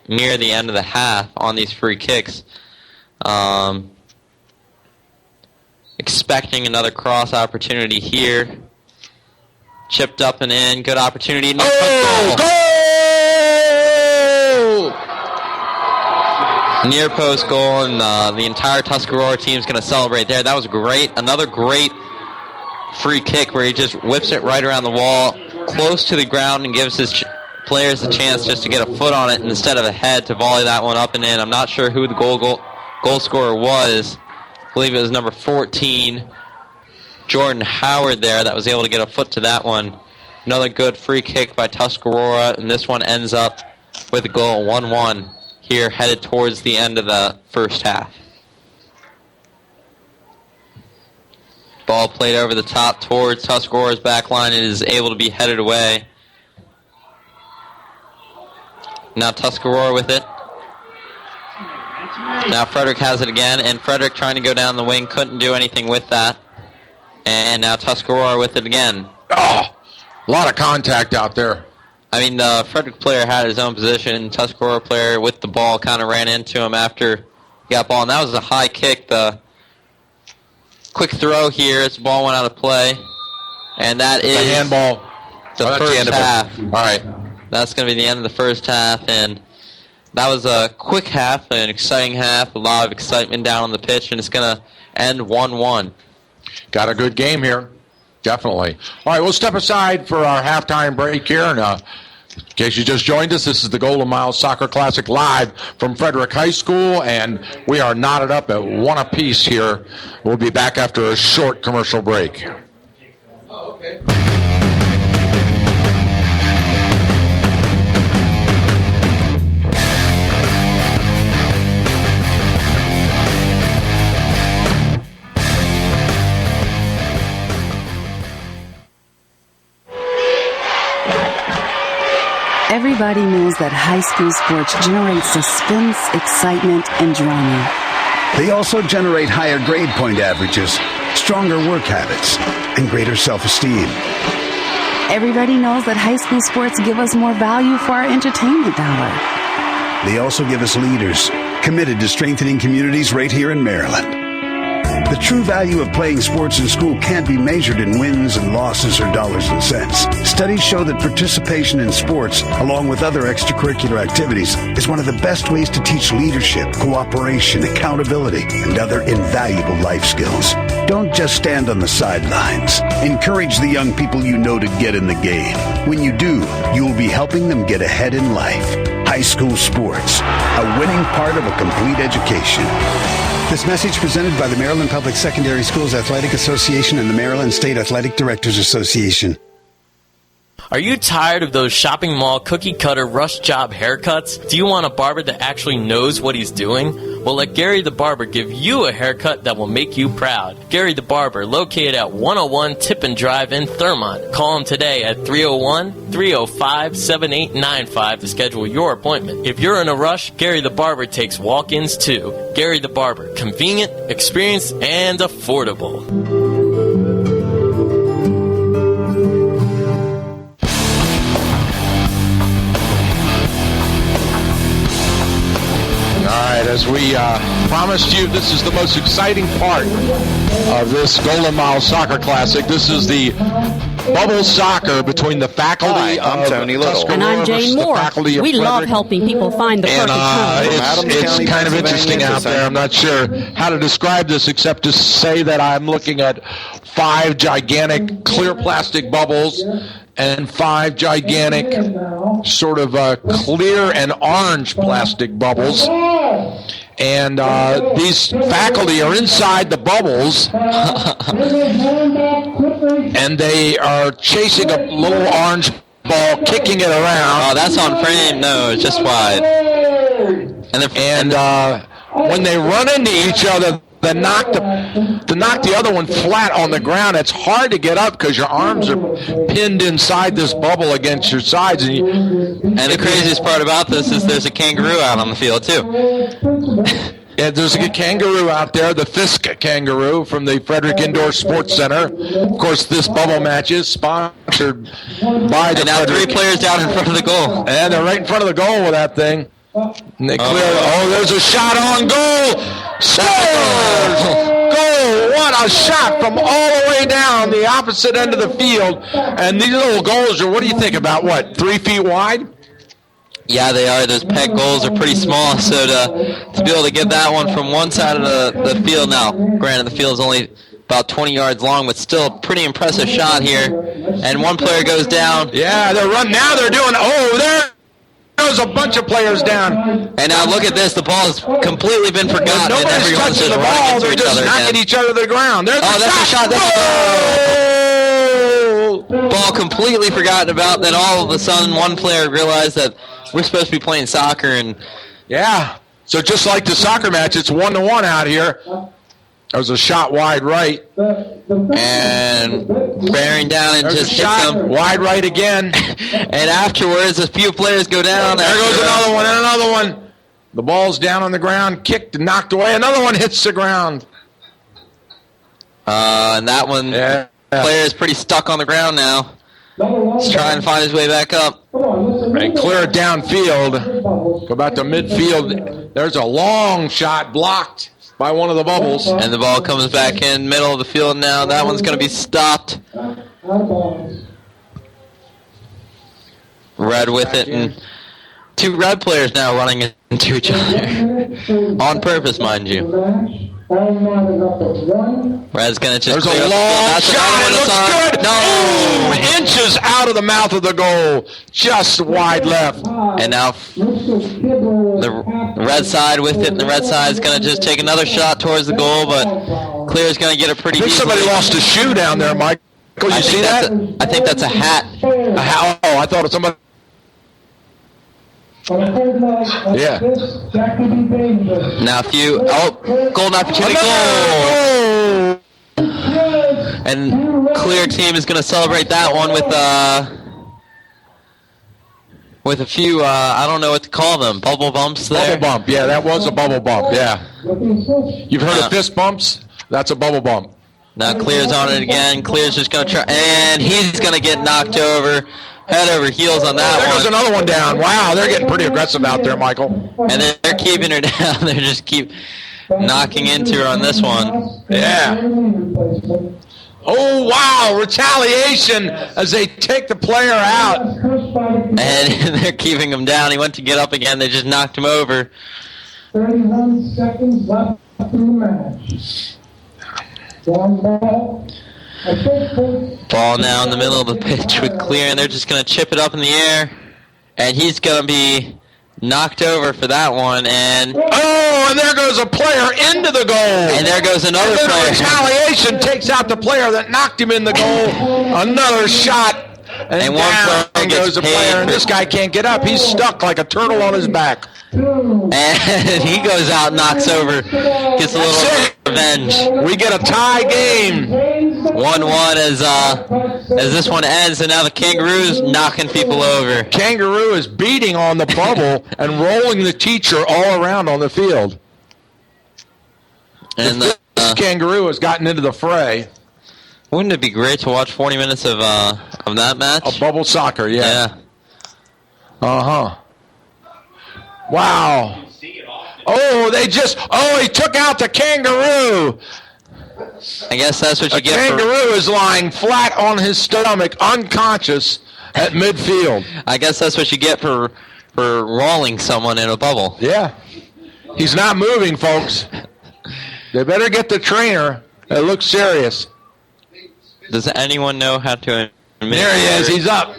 near the end of the half on these free kicks. Expecting another cross opportunity here. Chipped up and in. Good opportunity. Goal! Near post goal, and the entire Tuscarora team is going to celebrate there. That was great. Another great free kick where he just whips it right around the wall, close to the ground, and gives his players a chance just to get a foot on it instead of a head to volley that one up and in. I'm not sure who the goal scorer was. I believe it was number 14, Jordan Howard there, that was able to get a foot to that one. Another good free kick by Tuscarora, and this one ends up with a goal, 1-1, here headed towards the end of the first half. Ball played over the top towards Tuscarora's back line. It is able to be headed away. Now Tuscarora with it. Now Frederick has it again, and Frederick trying to go down the wing, couldn't do anything with that. And now Tuscarora with it again. Oh, a lot of contact out there. I mean, the Frederick player had his own position. Tuscarora player with the ball kind of ran into him after he got ball. And that was a high kick. The quick throw here as the ball went out of play. And that is the handball. The first half. All right. That's going to be the end of the first half. And that was a quick half, an exciting half, a lot of excitement down on the pitch, and it's going to end 1-1. Got a good game here, definitely. All right, we'll step aside for our halftime break here. And in case you just joined us, this is the Golden Mile Soccer Classic live from Frederick High School, and we are knotted up at 1 apiece here. We'll be back after a short commercial break. Oh, okay. Everybody knows that high school sports generate suspense, excitement, and drama. They also generate higher grade point averages, stronger work habits, and greater self-esteem. Everybody knows that high school sports give us more value for our entertainment dollar. They also give us leaders committed to strengthening communities right here in Maryland. The true value of playing sports in school can't be measured in wins and losses or dollars and cents. Studies show that participation in sports, along with other extracurricular activities, is one of the best ways to teach leadership, cooperation, accountability, and other invaluable life skills. Don't just stand on the sidelines. Encourage the young people you know to get in the game. When you do, you will be helping them get ahead in life. High school sports, a winning part of a complete education. This message presented by the Maryland Public Secondary Schools Athletic Association and the Maryland State Athletic Directors Association. Are you tired of those shopping mall cookie-cutter rush job haircuts? Do you want a barber that actually knows what he's doing? Well, let Gary the Barber give you a haircut that will make you proud. Gary the Barber, located at 101 Tippin Drive in Thurmont. Call him today at 301-305-7895 to schedule your appointment. If you're in a rush, Gary the Barber takes walk-ins too. Gary the Barber, convenient, experienced, and affordable. As we promised you, this is the most exciting part of this Golden Mile Soccer Classic. This is the bubble soccer between the faculty of Tuscarora and I'm Jane Moore. We love helping people find the perfect home. It's kind of interesting out there. I'm not sure how to describe this except to say that I'm looking at 5 gigantic clear plastic bubbles and 5 gigantic sort of clear and orange plastic bubbles. And these faculty are inside the bubbles, and they are chasing a little orange ball, kicking it around. Oh, that's on frame. No, it's just wide. And when they run into each other, to knock the other one flat on the ground, it's hard to get up because your arms are pinned inside this bubble against your sides. And the craziest part about this is there's a kangaroo out on the field, too. Yeah, there's a kangaroo out there, the Fisk kangaroo from the Frederick Indoor Sports Center. Of course, this bubble match is sponsored by the And now Frederick. 3 players down in front of the goal. And they're right in front of the goal with that thing. And they clear. Oh, there's a shot on goal. Scores! Goal! What a shot from all the way down the opposite end of the field. And these little goals are, what do you think, about what, 3 feet wide? Yeah, they are. Those peg goals are pretty small, so to be able to get that one from one side of the field now, granted the field's only about 20 yards long, but still a pretty impressive shot here. And one player goes down. Yeah, they're running. Now they're doing, there's a bunch of players down. And now look at this. The ball has completely been forgotten. Nobody's touching the ball. They're just knocking each other to the ground. There's that's a shot. Ball completely forgotten about. Then all of a sudden, one player realized that we're supposed to be playing soccer. And yeah. So just like the soccer match, it's 1-1 out here. There's a shot wide right. And bearing down and There's just a hits shot him. wide right again. And afterwards, a few players go down. There goes another one and another one. The ball's down on the ground, kicked and knocked away. Another one hits the ground. And that one, the player is pretty stuck on the ground now. He's trying to find his way back up. And clear it downfield. Go back to midfield. There's a long shot blocked by one of the bubbles. And the ball comes back in middle of the field now. That one's going to be stopped. Red with it, and 2 red players now running into each other. On purpose, mind you. Red's going to just There's clear a up long the field. shot. It looks good. No! Inches out of the mouth of the goal. Just wide left. And now the red side with it, and the red side is going to just take another shot towards the goal, but Clear's going to get it pretty I think easily. somebody lost a shoe down there, Mike. You see that? I think that's a hat. A hat? Oh, I thought it was somebody. Yeah. Now a few. Golden opportunity. Goal! And Clear team is going to celebrate that one with with a few, I don't know what to call them, bubble bumps there. Bubble bump, yeah, that was a bubble bump, yeah. You've heard of fist bumps? That's a bubble bump. Now Clear's on it again. Clear's just going to try, and he's going to get knocked over, head over heels on that one. There goes another one down. Wow, they're getting pretty aggressive out there, Michael. And they're keeping her down. They just keep knocking into her on this one. Yeah. Oh, wow, retaliation as they take the player out. And they're keeping him down. He went to get up again. They just knocked him over. 31 seconds left in the match. Ball now in the middle of the pitch with Clear, and they're just going to chip it up in the air. And he's going to be knocked over for that one. And there goes a player into the goal. And there goes another player. Retaliation takes out the player that knocked him in the goal. Another shot. And one down player goes the player, and this guy can't get up. He's stuck like a turtle on his back. And he goes out, knocks over, gets a little revenge. We get a tie game. 1-1 as this one ends, and now the Kangaroos knocking people over. Kangaroo is beating on the bubble and rolling the teacher all around on the field. And the Kangaroo has gotten into the fray. Wouldn't it be great to watch 40 minutes of that match? A bubble soccer, yeah. Uh-huh. Wow. Oh, he took out the Kangaroo. I guess that's what you get. Kangaroo is lying flat on his stomach, unconscious at midfield. I guess that's what you get for rolling someone in a bubble. Yeah. He's not moving, folks. They better get the trainer. It looks serious. Does anyone know how to... There he is. He's up.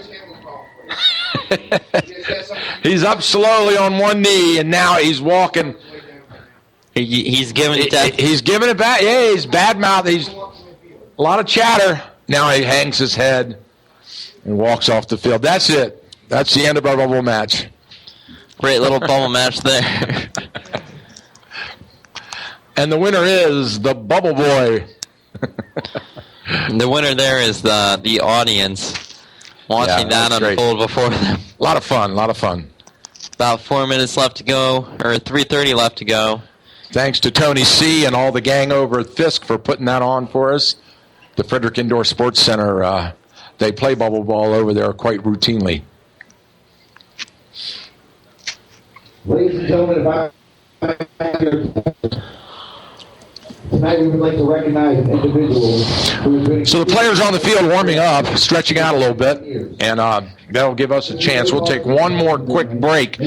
He's up slowly on one knee, and now he's walking. He's giving it back. He's giving it back. Yeah, he's bad mouth. He's a lot of chatter. Now he hangs his head and walks off the field. That's it. That's the end of our bubble match. Great little bubble match there. And the winner is the Bubble Boy. The winner there is the audience watching that unfold before them. A lot of fun, About 4 minutes left to go, or 3:30 left to go. Thanks to Tony C. and all the gang over at Fisk for putting that on for us. The Frederick Indoor Sports Center, they play bubble ball over there quite routinely. Ladies and gentlemen, tonight we would like to recognize an individual who has been... So the players on the field warming up, stretching out a little bit, and that'll give us a chance. We'll take one more quick break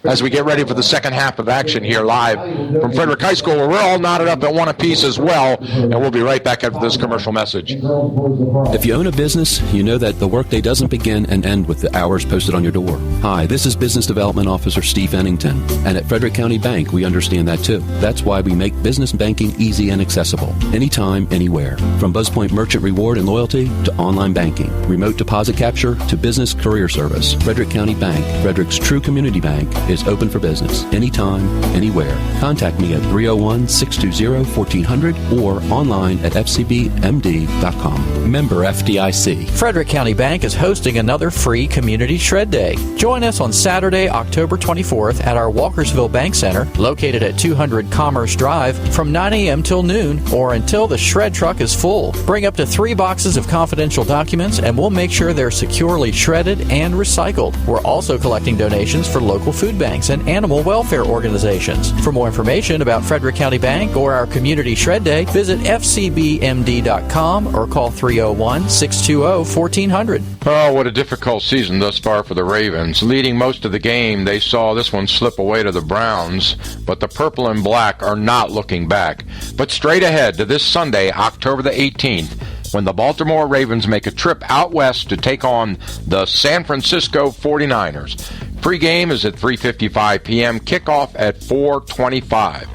as we get ready for the second half of action here live from Frederick High School, where we're all knotted up at one apiece as well, and we'll be right back after this commercial message. If you own a business, you know that the workday doesn't begin and end with the hours posted on your door. Hi, this is Business Development Officer Steve Ennington, and at Frederick County Bank, we understand that too. That's why we make business banking easy and accessible, anytime, anywhere. From BuzzPoint Merchant Reward and Loyalty to online banking, remote deposit capture to business career service, Frederick County Bank, Frederick's true community bank, is open for business anytime, anywhere. Contact me at 301-620-1400 or online at fcbmd.com. Member FDIC. Frederick County Bank is hosting another free Community Shred Day. Join us on Saturday, October 24th at our Walkersville Bank Center, located at 200 Commerce Drive, from 9 a.m. till noon or until the shred truck is full. Bring up to 3 boxes of confidential documents and we'll make sure they're securely shredded and recycled. We're also collecting donations for local food banks and animal welfare organizations. For more information about Frederick County Bank or our Community Shred Day, visit fcbmd.com or call 301-620-1400. Oh, what a difficult season thus far for the Ravens. Leading most of the game, they saw this one slip away to the Browns, but the purple and black are not looking back. But straight ahead to this Sunday, October the 18th, when the Baltimore Ravens make a trip out west to take on the San Francisco 49ers. Pre-game is at 3:55 p.m., kickoff at 4:25.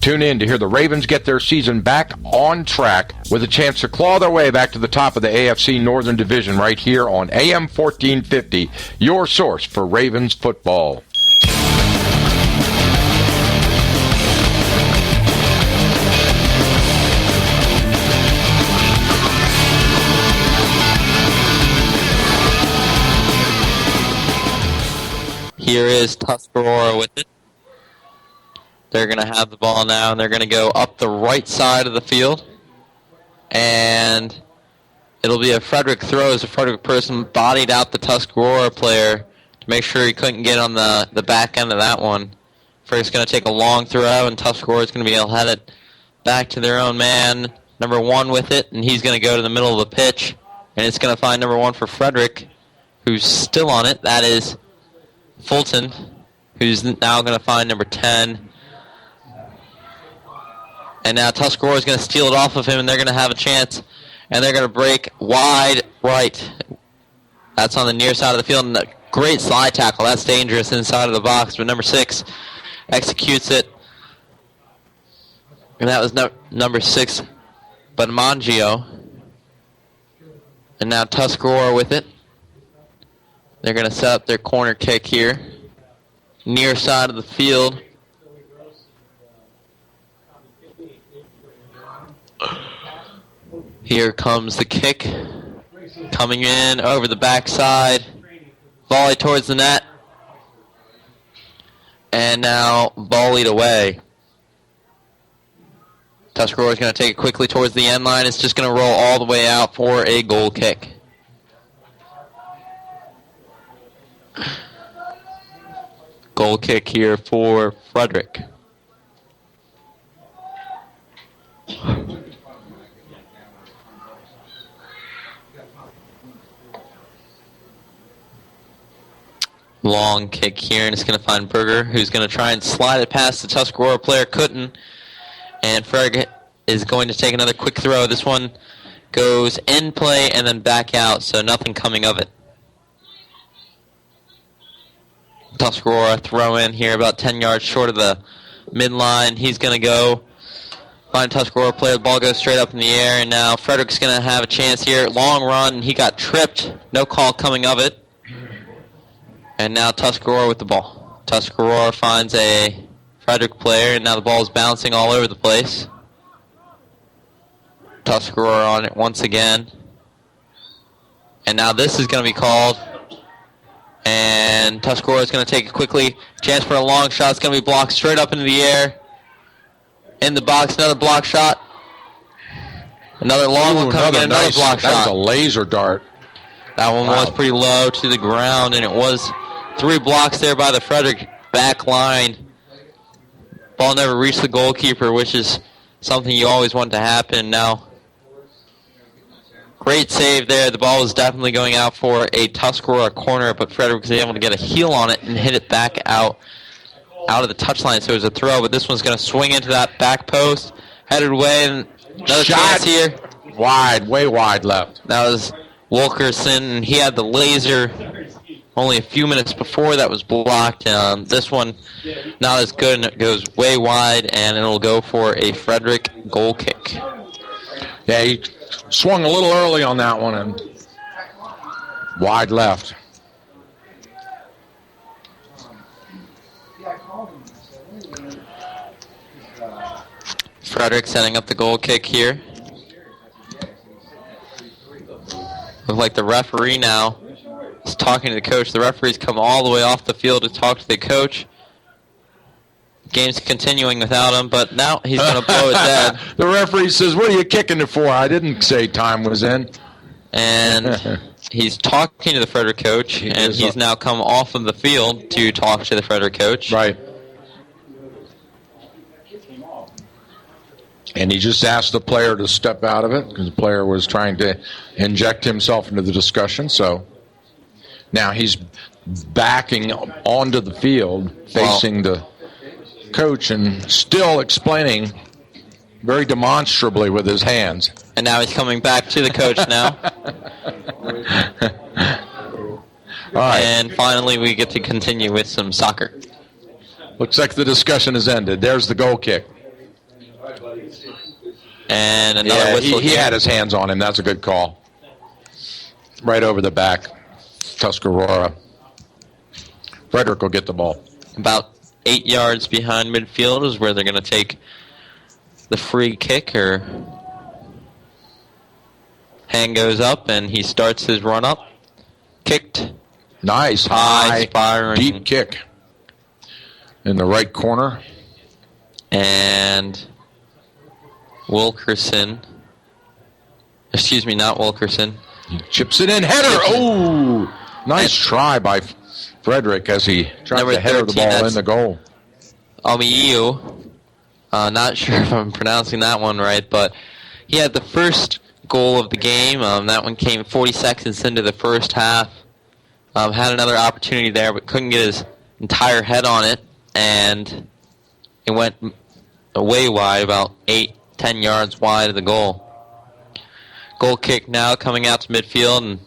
Tune in to hear the Ravens get their season back on track with a chance to claw their way back to the top of the AFC Northern Division right here on AM 1450, your source for Ravens football. Here is Tuscarora with it. They're going to have the ball now, and they're going to go up the right side of the field. And it'll be a Frederick throw as a Frederick person bodied out the Tuscarora player to make sure he couldn't get on the back end of that one. Frederick's going to take a long throw, and Tuscarora's going to be headed back to their own man, number 1 with it, and he's going to go to the middle of the pitch, and it's going to find number 1 for Frederick, who's still on it. That is Fulton, who's now going to find number 10. And now Tuscarora is going to steal it off of him, and they're going to have a chance. And they're going to break wide right. That's on the near side of the field. And a great slide tackle. That's dangerous inside of the box. But number 6 executes it. And that was number 6, Bonmangio. And now Tuscarora with it. They're going to set up their corner kick here. Near side of the field. Here comes the kick. Coming in over the backside. Volley towards the net. And now volleyed away. Tuscarora is going to take it quickly towards the end line. It's just going to roll all the way out for a goal kick. Goal kick here for Frederick. Long kick here, and it's going to find Berger, who's going to try and slide it past the Tuscarora player. Couldn't. And Frederick is going to take another quick throw. This one goes in play and then back out, so nothing coming of it. Tuscarora throw in here about 10 yards short of the midline. He's going to go find Tuscarora player. The ball goes straight up in the air, and now Frederick's going to have a chance here. Long run. He got tripped. No call coming of it. And now Tuscarora with the ball. Tuscarora finds a Frederick player, and now the ball is bouncing all over the place. Tuscarora on it once again. And now this is going to be called. And Tuscarora is going to take it quickly. Chance for a long shot. It's going to be blocked straight up into the air. In the box, another block shot. Another long one coming in, another block shot. That was a laser dart. That one was pretty low to the ground, and it was 3 blocks there by the Frederick back line. Ball never reached the goalkeeper, which is something you always want to happen. Now, great save there. The ball was definitely going out for a Tuscarora corner, but Frederick was able to get a heel on it and hit it back out of the touchline. So it was a throw, but this one's going to swing into that back post, headed away, and another chance here. Wide, way wide left. That was Wilkerson, and he had the laser only a few minutes before that was blocked. This one not as good, and it goes way wide, and it'll go for a Frederick goal kick. Yeah, he swung a little early on that one, and wide left. Frederick setting up the goal kick here. Looks like the referee now is talking to the coach. The referee's come all the way off the field to talk to the coach. Game's continuing without him, but now he's going to blow it dead. The referee says, "What are you kicking it for? I didn't say time was in." And he's talking to the Frederick coach, and he's now come off of the field to talk to the Frederick coach. Right. And he just asked the player to step out of it because the player was trying to inject himself into the discussion. So now he's backing onto the field, facing the coach, and still explaining very demonstrably with his hands. And now he's coming back to the coach now. All right. And finally we get to continue with some soccer. Looks like the discussion has ended. There's the goal kick. And another whistle. He had his hands on him. That's a good call. Right over the back. Tuscarora. Frederick will get the ball. About 8 yards behind midfield is where they're going to take the free kick. Or hand goes up, and he starts his run up. Kicked. Nice, high, deep kick in the right corner. And Wilkerson. Excuse me, not Wilkerson. He chips it in. Header. Oh, nice try by Frederick as he tried to header the ball in the goal. Omiyu. Not sure if I'm pronouncing that one right, but he had the first goal of the game. That one came 40 seconds into the first half. Had another opportunity there, but couldn't get his entire head on it, and it went way wide, about 8-10 yards wide of the goal. Goal kick now coming out to midfield, and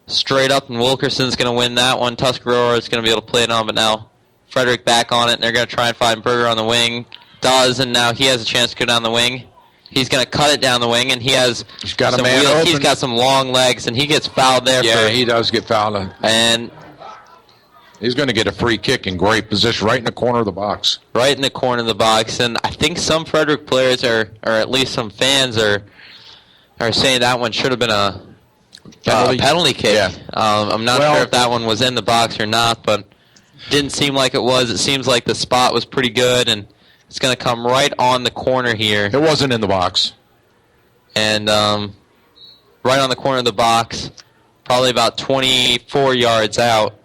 straight up, and Wilkerson's going to win that one. Tuscarora is going to be able to play it on, but now Frederick back on it, and they're going to try and find Berger on the wing. Does, and now he has a chance to go down the wing. He's going to cut it down the wing, and he's got a man open. He's got some long legs, and he gets fouled there. Yeah, he does get fouled. And he's going to get a free kick in great position, right in the corner of the box. Right in the corner of the box, and I think some Frederick players or at least some fans are saying that one should have been a penalty kick. Yeah. I'm not sure if that one was in the box or not, but didn't seem like it was. It seems like the spot was pretty good, and it's going to come right on the corner here. It wasn't in the box. And right on the corner of the box, probably about 24 yards out.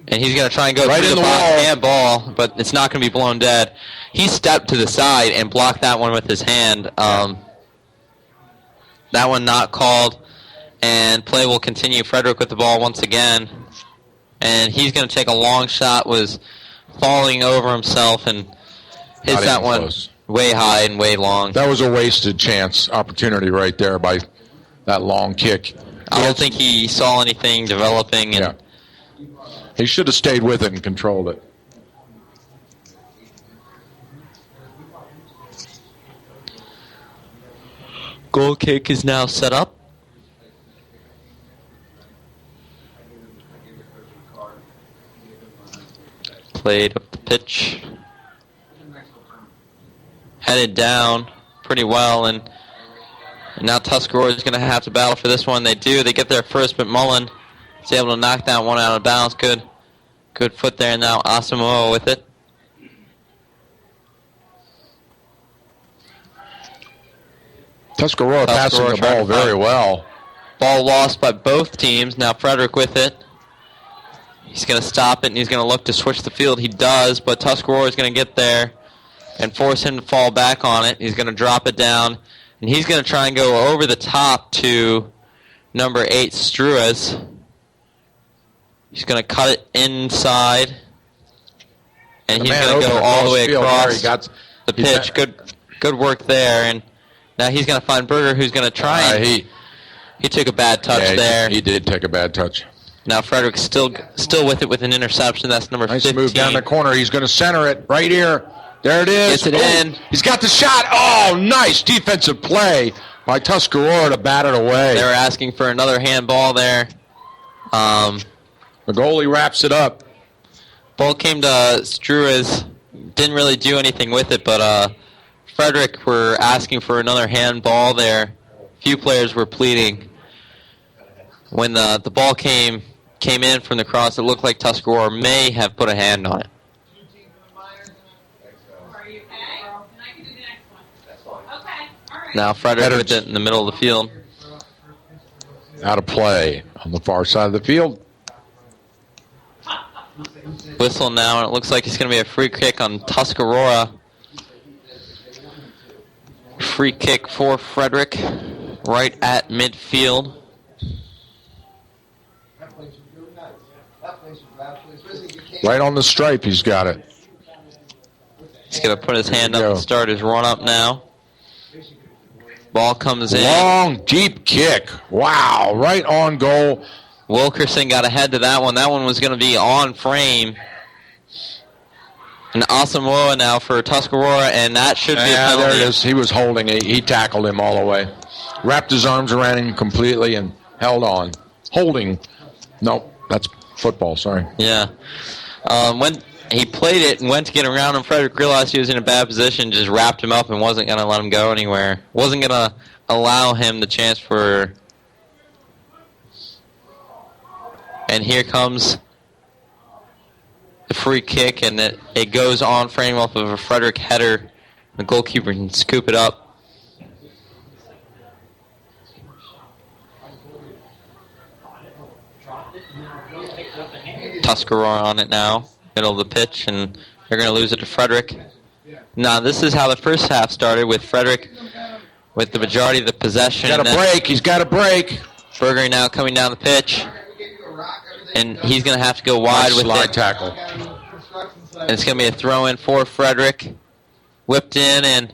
And he's going to try and go right through in the wall. and ball, but it's not going to be blown dead. He stepped to the side and blocked that one with his hand. That one not called, and play will continue. Frederick with the ball once again. And he's going to take a long shot, was falling over himself, and hits that one close. Way high and way long. That was a wasted chance, opportunity right there by that long kick. I don't think he saw anything developing. And he should have stayed with it and controlled it. Goal kick is now set up. Played up the pitch. Headed down pretty well, and now Tuscarora is going to have to battle for this one. They do. They get there first, but Mullen is able to knock that one out of bounds. Good foot there, and now Asamoah with it. Tuscarora passing the ball very well. Ball lost by both teams. Now Frederick with it. He's going to stop it, and he's going to look to switch the field. He does, but Tuscarora is going to get there and force him to fall back on it. He's going to drop it down, and he's going to try and go over the top to number 8, Struas. He's going to cut it inside, and he's going to go all the way across the pitch. Good work there, and now he's going to find Berger, who's going to try and he took a bad touch there. He did take a bad touch. Now Frederick's still with it with an interception. That's number 15. Nice move down the corner. He's going to center it right here. There it is. Gets it in. He's got the shot. Oh, nice defensive play by Tuscarora to bat it away. They were asking for another handball there. The goalie wraps it up. Ball came to Struas. Didn't really do anything with it, but Frederick were asking for another handball there. Few players were pleading. When the ball came in from the cross, it looked like Tuscarora may have put a hand on it. Now Frederick with it in the middle of the field. Out of play on the far side of the field. Whistle now, and it looks like it's going to be a free kick on Tuscarora. Free kick for Frederick right at midfield. Right on the stripe, he's got it. He's going to put his hand up and start his run-up now. Ball comes in. Long, deep kick. Wow, right on goal. Wilkerson got ahead to that one. That one was going to be on frame. And Asamoah now for Tuscarora, and that should be a penalty. There it is. He was holding. He tackled him all the way. Wrapped his arms around him completely and held on. Holding. Nope, that's football, sorry. Yeah. When he played it and went to get around him, Frederick realized he was in a bad position, just wrapped him up and wasn't going to let him go anywhere. Wasn't going to allow him the chance for And here comes the free kick, and it goes on frame off of a Frederick header. The goalkeeper can scoop it up. Tuscarora on it now, middle of the pitch, and they're going to lose it to Frederick. Now, this is how the first half started, with Frederick with the majority of the possession. He's got a break. Berger now coming down the pitch, and he's going to have to go wide with it. Tackle. And it's going to be a throw-in for Frederick. Whipped in, and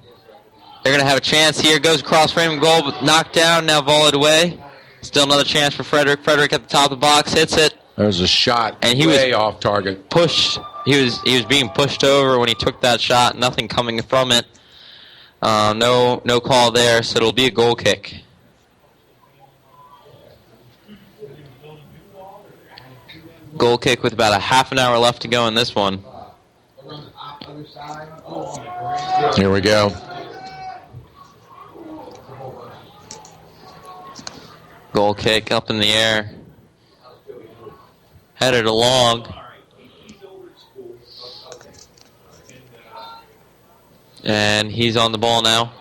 they're going to have a chance here. Goes across frame, goal, but knocked down, now volleyed away. Still another chance for Frederick. Frederick at the top of the box, hits it. There's a shot, and he was off target. Pushed. He was being pushed over when he took that shot. Nothing coming from it. No call there, so it'll be a goal kick. Goal kick with about a half an hour left to go in this one. Here we go. Goal kick up in the air. Headed along. And he's on the ball now.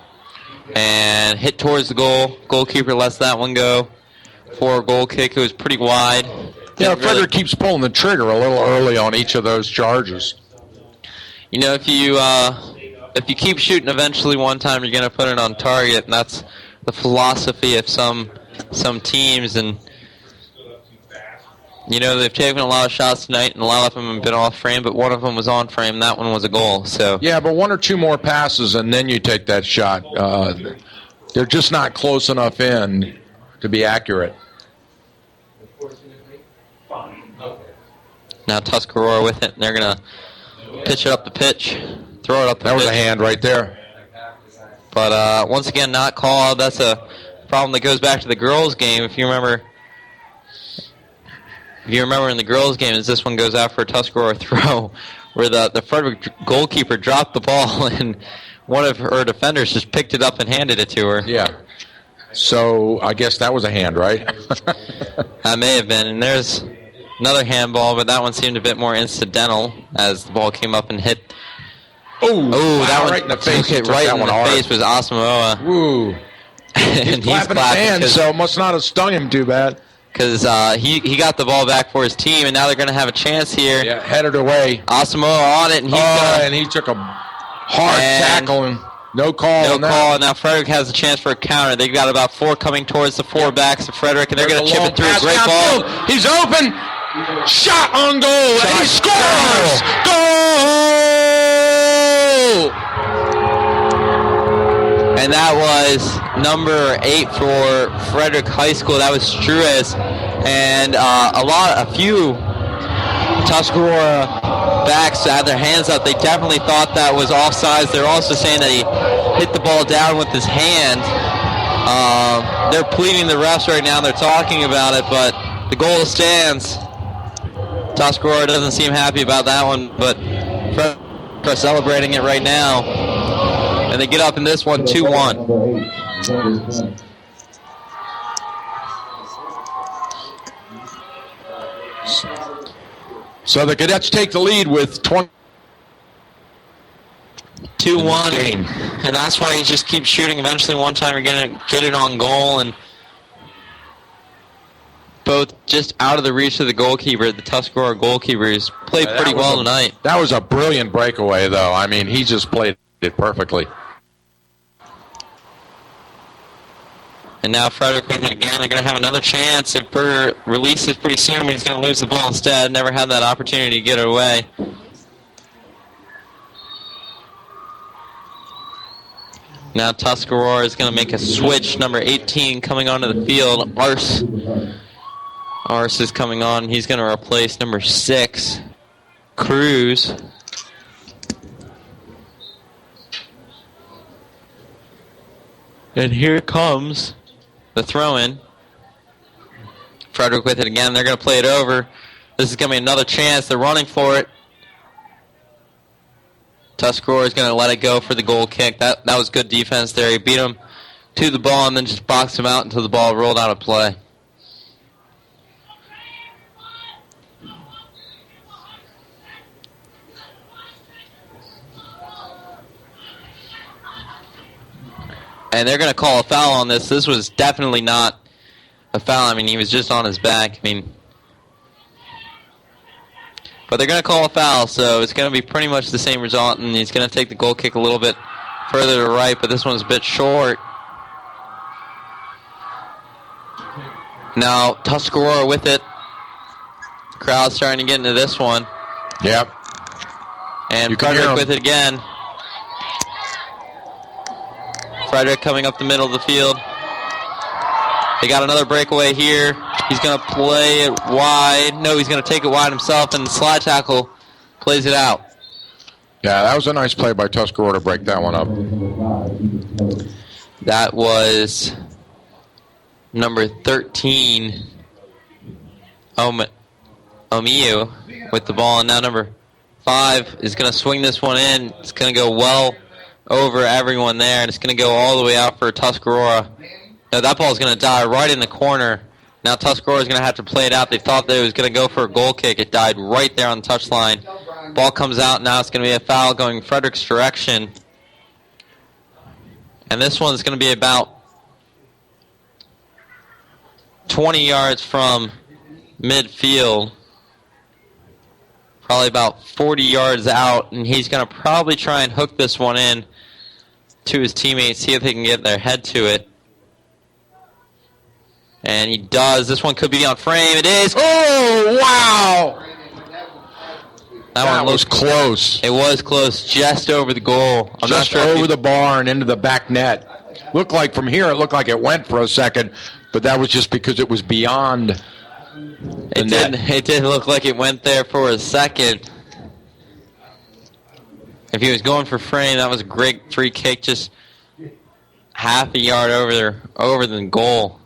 And hit towards the goal. Goalkeeper lets that one go for a goal kick. It was pretty wide. Yeah, Frederick keeps pulling the trigger a little early on each of those charges. You know, if you keep shooting, eventually one time you're going to put it on target, and that's the philosophy of some teams. And you know, they've taken a lot of shots tonight, and a lot of them have been off frame, but one of them was on frame. That one was a goal. So yeah, but one or two more passes, and then you take that shot. They're just not close enough in to be accurate. Now Tuscarora with it, and they're going to pitch it up the pitch, throw it up the pitch. That was a hand right there. But once again, not called. That's a problem that goes back to the girls' game. If you remember in the girls' game, as this one goes out for a Tuscarora throw, where the Frederick goalkeeper dropped the ball, and one of her defenders just picked it up and handed it to her. Yeah. So I guess that was a hand, right? That may have been. And there's another handball, but that one seemed a bit more incidental as the ball came up and hit. Oh, that one right in the face. Okay, right in the face was Asamoah. Ooh. And he's clapping his hands, so it must not have stung him too bad. Because he got the ball back for his team, and now they're going to have a chance here. Yeah, headed away. Asamoah on it, and and he took a hard tackle, and no call on that. No call. Now Frederick has a chance for a counter. They've got about four coming towards the four backs of Frederick, and they're going to chip it through. A great ball. He's open. Shot on goal, and he scores! Goal! And that was number 8 for Frederick High School. That was Struez. And a few Tuscarora backs had their hands up. They definitely thought that was offsides. They're also saying that he hit the ball down with his hand. They're pleading the refs right now. They're talking about it, but the goal stands. Tuscarora doesn't seem happy about that one, but Frederick are celebrating it right now. And they get up in this one 2-1. So the Cadets take the lead with 2-1. And that's why you just keep shooting. Eventually one time you're going to get it on goal, and both just out of the reach of the goalkeeper. The Tuscarora goalkeepers played pretty well tonight. That was a brilliant breakaway, though. I mean, he just played it perfectly. And now Frederick again, they're going to have another chance. If Berger releases pretty soon, he's going to lose the ball instead. Never had that opportunity to get it away. Now Tuscarora is going to make a switch. Number 18 coming onto the field. Ars is coming on. He's going to replace number 6, Cruz. And here comes the throw-in. Frederick with it again. They're going to play it over. This is going to be another chance. They're running for it. Tuscarora is going to let it go for the goal kick. That was good defense there. He beat him to the ball and then just boxed him out until the ball rolled out of play. And they're going to call a foul on this. This was definitely not a foul. I mean, he was just on his back. But they're going to call a foul, so it's going to be pretty much the same result, and he's going to take the goal kick a little bit further to right, but this one's a bit short. Now, Tuscarora with it. Crowd's starting to get into this one. Yep. And Frederick with it again. Frederick coming up the middle of the field. They got another breakaway here. He's going to play it wide. No, he's going to take it wide himself, and the slide tackle plays it out. Yeah, that was a nice play by Tuscarora to break that one up. That was number 13, Omiyu, with the ball, and now number 5 is going to swing this one in. It's going to go well over everyone there, and it's going to go all the way out for Tuscarora. No, that ball is going to die right in the corner. Now Tuscarora is going to have to play it out. They thought that it was going to go for a goal kick. It died right there on the touchline. Ball comes out. Now it's going to be a foul going Frederick's direction. And this one's going to be about 20 yards from midfield. Probably about 40 yards out. And he's going to probably try and hook this one in to his teammates, see if they can get their head to it. And he does. This one could be on frame. It is. Oh, wow! That one was close. It was close, just over the goal. I'm just not sure over the bar and into the back net. Looked like from here, it looked like it went for a second, but that was just because it was beyond the net. It did look like it went there for a second. If he was going for frame, that was a great free kick, just half a yard over the goal.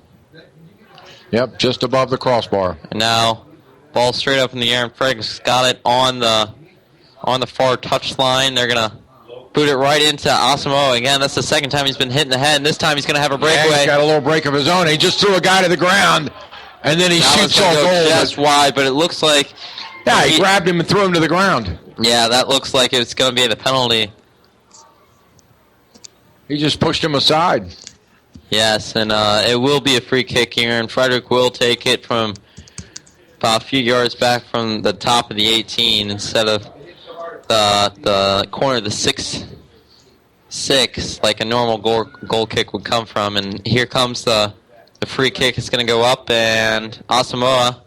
Yep, just above the crossbar. And now, ball straight up in the air, and Frederick's got it on the far touchline. They're going to boot it right into Asamoah. Again, that's the second time he's been hit in the head, and this time he's going to have a breakaway. Yeah, he's got a little break of his own. He just threw a guy to the ground, and then he shoots all goal. Just wide, but it looks like... Yeah, he grabbed him and threw him to the ground. Yeah, that looks like it's going to be the penalty. He just pushed him aside. Yes, and it will be a free kick here, and Frederick will take it from about a few yards back from the top of the 18 instead of the corner of the 6 like a normal goal kick would come from. And here comes the free kick. It's going to go up, and Asamoah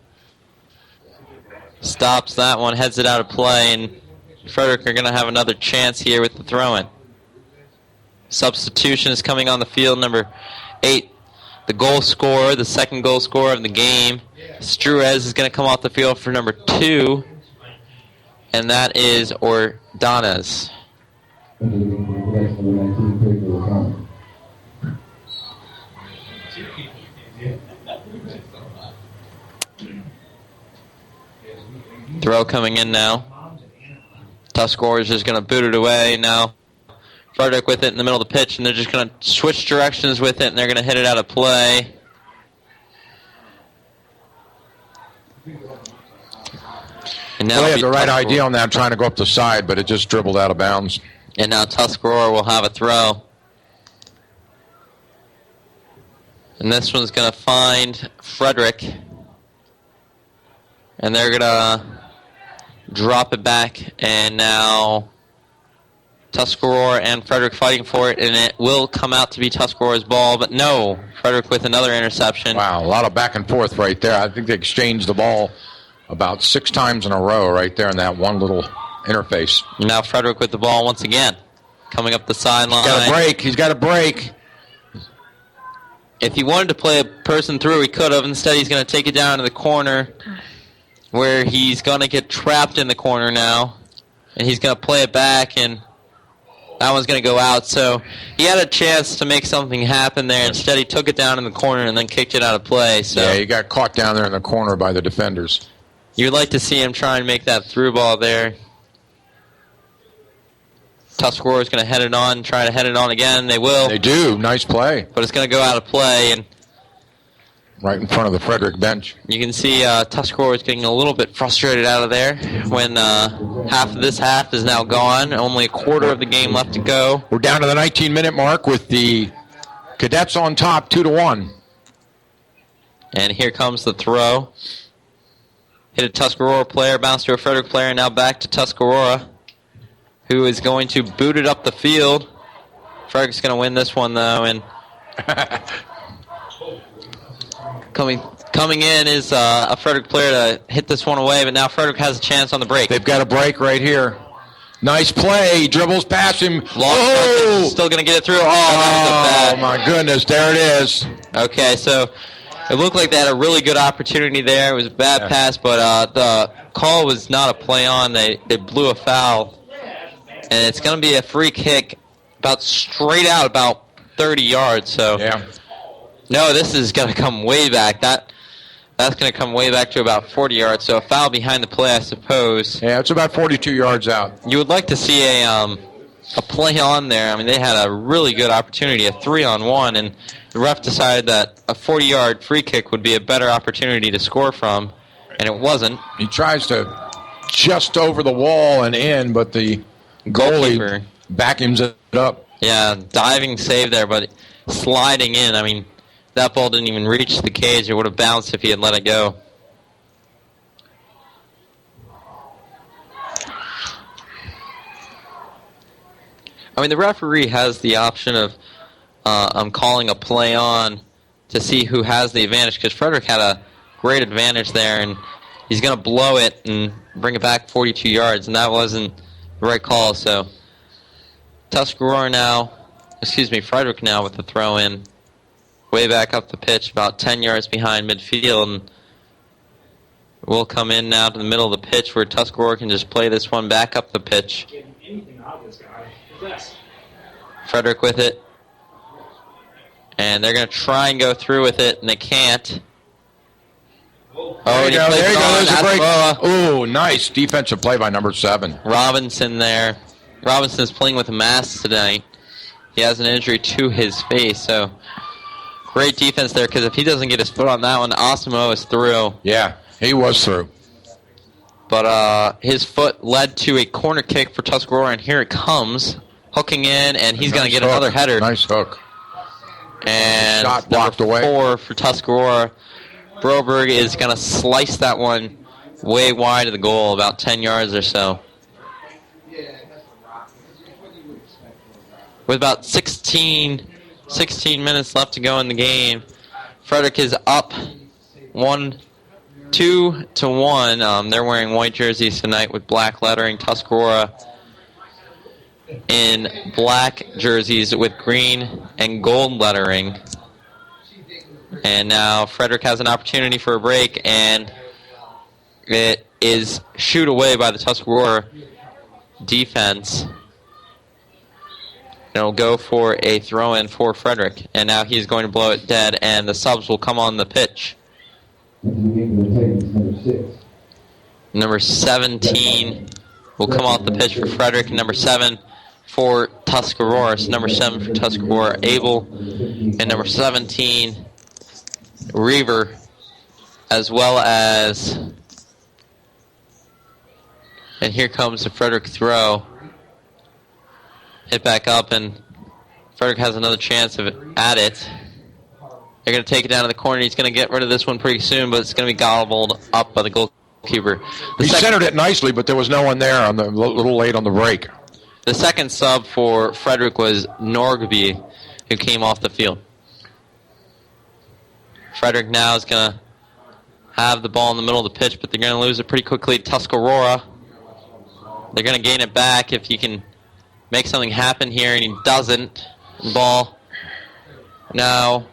stops that one, heads it out of play, and Frederick are going to have another chance here with the throw-in. Substitution is coming on the field. Number 8, the goal scorer, the second goal scorer of the game. Struez is going to come off the field for number 2, and that is Ordonez. Throw coming in now. Tuscarora is just going to boot it away now. Frederick with it in the middle of the pitch, and they're just going to switch directions with it, and they're going to hit it out of play. And now they had the right idea on that, trying to go up the side, but it just dribbled out of bounds. And now Tuscarora will have a throw. And this one's going to find Frederick. And they're going to drop it back, and now Tuscarora and Frederick fighting for it, and it will come out to be Tuscarora's ball, but no, Frederick with another interception. Wow, a lot of back and forth right there. I think they exchanged the ball about 6 times in a row right there in that one little interface. Now Frederick with the ball once again, coming up the sideline. He's got a break. If he wanted to play a person through, he could have. Instead, he's going to take it down to the corner, where he's going to get trapped in the corner now, and he's going to play it back, and that one's going to go out. So he had a chance to make something happen there. Instead, he took it down in the corner and then kicked it out of play. So yeah, he got caught down there in the corner by the defenders. You'd like to see him try and make that through ball there. Tuscarora is going to head it on, try to head it on again. They will. They do. Nice play. But it's going to go out of play, and right in front of the Frederick bench. You can see Tuscarora is getting a little bit frustrated out of there when half of this half is now gone. Only a quarter of the game left to go. We're down to the 19-minute mark with the Cadets on top, 2-1. And here comes the throw. Hit a Tuscarora player, bounce to a Frederick player, now back to Tuscarora, who is going to boot it up the field. Frederick's going to win this one, though, and coming in is a Frederick player to hit this one away, but now Frederick has a chance on the break. They've got a break right here. Nice play. Dribbles past him. Oh! Still going to get it through. Oh, my goodness. There it is. Okay, so it looked like they had a really good opportunity there. It was a bad pass, but the call was not a play on. They blew a foul. And it's going to be a free kick about straight out about 30 yards. So no, this is going to come way back. That's going to come way back to about 40 yards. So a foul behind the play, I suppose. Yeah, it's about 42 yards out. You would like to see a play on there. I mean, they had a really good opportunity, a 3-on-1, and the ref decided that a 40-yard free kick would be a better opportunity to score from, and it wasn't. He tries to just over the wall and in, but the goalie vacuums it up. Yeah, diving save there, but sliding in. I mean, that ball didn't even reach the cage. It would have bounced if he had let it go. I mean, the referee has the option of calling a play on to see who has the advantage, because Frederick had a great advantage there, and he's going to blow it and bring it back 42 yards, and that wasn't the right call. So Frederick now with the throw in, way back up the pitch, about 10 yards behind midfield, and we'll come in now to the middle of the pitch where Tuscarora can just play this one back up the pitch. Frederick with it, and they're going to try and go through with it, and they can't. There you go. There's a break. Oh, nice defensive play by number 7. Robinson there. Robinson's playing with a mask tonight. He has an injury to his face, so great defense there, because if he doesn't get his foot on that one, Osimo is through. Yeah, he was through. But his foot led to a corner kick for Tuscarora, and here it comes. Hooking in, and he's going to get another header. Nice hook. And shot blocked away. 4 for Tuscarora. Broberg is going to slice that one way wide of the goal, about 10 yards or so. With about 16 minutes left to go in the game, Frederick is up 2-1. They're wearing white jerseys tonight with black lettering. Tuscarora in black jerseys with green and gold lettering. And now Frederick has an opportunity for a break, and it is shooed away by the Tuscarora defense. It'll go for a throw-in for Frederick, and now he's going to blow it dead, and the subs will come on the pitch. Number 17 will come off the pitch for Frederick, and number 7 for Tuscarora. So number 7 for Tuscarora, Abel, and number 17, Reaver, as well as, and here comes the Frederick throw. Hit back up, and Frederick has another chance at it. They're going to take it down to the corner. He's going to get rid of this one pretty soon, but it's going to be gobbled up by the goalkeeper. He centered it nicely, but there was no one there. A little late on the break. The second sub for Frederick was Norgby, who came off the field. Frederick now is going to have the ball in the middle of the pitch, but they're going to lose it pretty quickly. Tuscarora, they're going to gain it back if he can make something happen here, and he doesn't. Ball now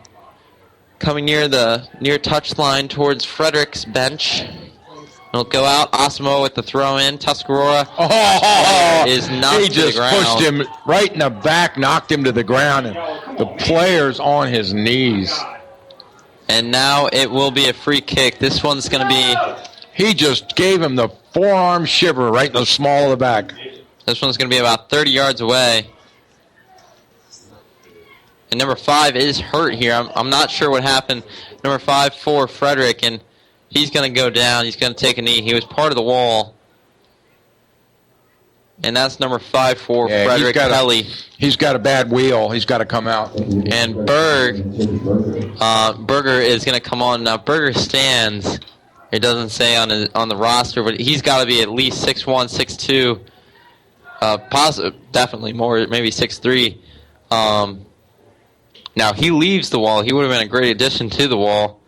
coming near touchline towards Frederick's bench. It'll go out. Osimo with the throw in. Tuscarora is knocked he just to the ground. Pushed him right in the back, knocked him to the ground, and the player's on his knees. And now it will be a free kick. This one's going to be... He just gave him the forearm shiver right in the small of the back. This one's going to be about 30 yards away. And number 5 is hurt here. I'm not sure what happened. Number 5 for Frederick, and he's going to go down. He's going to take a knee. He was part of the wall. And that's number 5 for Frederick Kelly. He's got a bad wheel. He's got to come out. And Berger is going to come on. Now, Berger stands. It doesn't say on the roster, but he's got to be at least 6'1", 6'2", definitely more, maybe 6'3". Now, he leaves the wall. He would have been a great addition to the wall,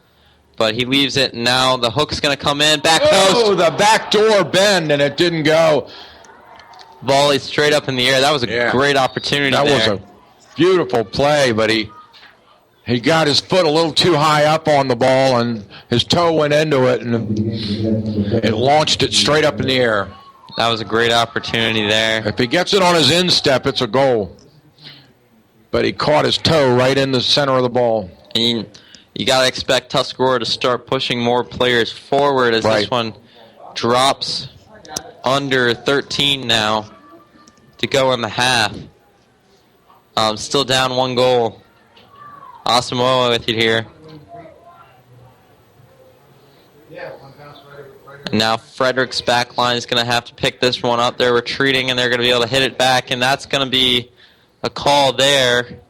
but he leaves it. And now the hook's going to come in. Back post. Oh, the backdoor bend, and it didn't go. Volley straight up in the air. That was a great opportunity there. That was a beautiful play, but he got his foot a little too high up on the ball, and his toe went into it, and it launched it straight up in the air. That was a great opportunity there. If he gets it on his instep, it's a goal. But he caught his toe right in the center of the ball. And you got to expect Tuscarora to start pushing more players forward as this one drops under 13 now to go in the half. Still down 1 goal. Asamoah with you here. And now Frederick's back line is going to have to pick this one up. They're retreating, and they're going to be able to hit it back, and that's going to be a call there.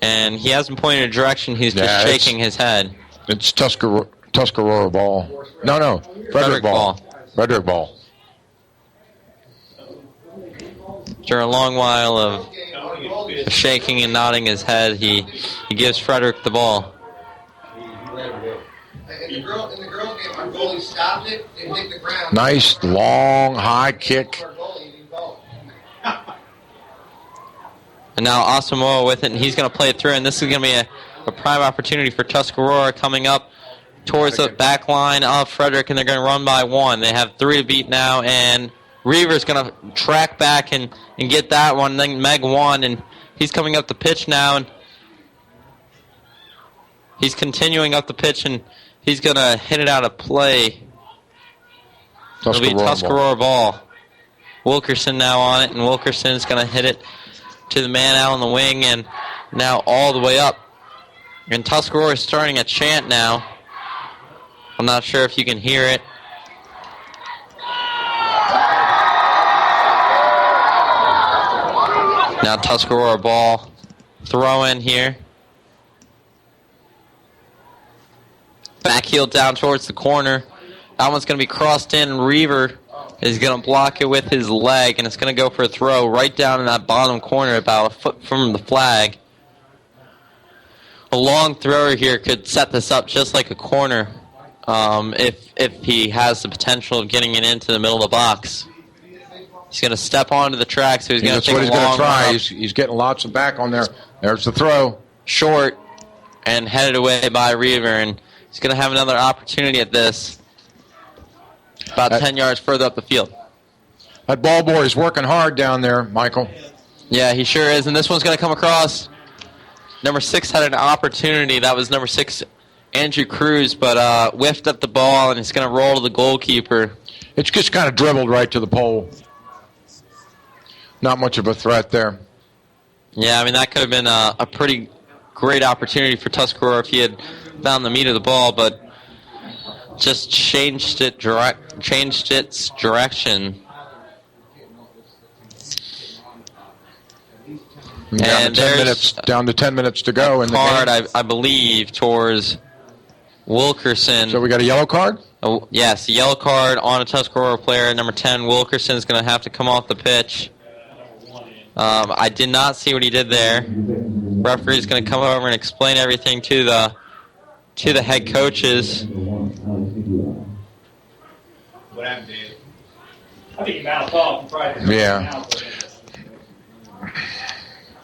And he hasn't pointed a direction. He's just shaking his head. It's Tuscarora ball. No. Frederick ball. Frederick ball. After a long while of shaking and nodding his head, he gives Frederick the ball. In the girls game, our goalie stopped it and hit the ground. Nice, long, high kick. And now Asamoah with it, and he's going to play it through, and this is going to be a prime opportunity for Tuscarora coming up towards the back line of Frederick, and they're going to run by 1. They have 3 to beat now, and Reaver's going to track back and get that one. Then Meg 1, and he's coming up the pitch now, and he's continuing up the pitch, and he's going to hit it out of play. It'll be Tuscarora ball. Wilkerson now on it, and Wilkerson's going to hit it to the man out on the wing, and now all the way up. And Tuscarora is starting a chant now. I'm not sure if you can hear it. Now Tuscarora ball. Throw in here. Back heel down towards the corner. That one's going to be crossed in, and Reaver is going to block it with his leg, and it's going to go for a throw right down in that bottom corner about a foot from the flag. A long thrower here could set this up just like a corner if he has the potential of getting it into the middle of the box. He's going to step onto the track, so he's going to take a long That's what he's going to try. He's getting lots of back on there. There's the throw. Short and headed away by Reaver, and he's going to have another opportunity at this. About 10 yards further up the field. That ball boy is working hard down there, Michael. Yeah, he sure is. And this one's going to come across. Number 6 had an opportunity. That was number 6, Andrew Cruz, but whiffed at the ball, and it's going to roll to the goalkeeper. It's just kind of dribbled right to the pole. Not much of a threat there. Yeah, I mean, that could have been a pretty great opportunity for Tuscarora if he had found the meat of the ball, but just changed its direction. Down to 10 minutes to go. In the card, I believe, towards Wilkerson. So we got a yellow card? Oh, yes, a yellow card on a Tuscarora player. Number 10, Wilkerson, is going to have to come off the pitch. I did not see what he did there. Referee's going to come over and explain everything to the head coaches. What happened, Dave? I think he mouthed off. Yeah.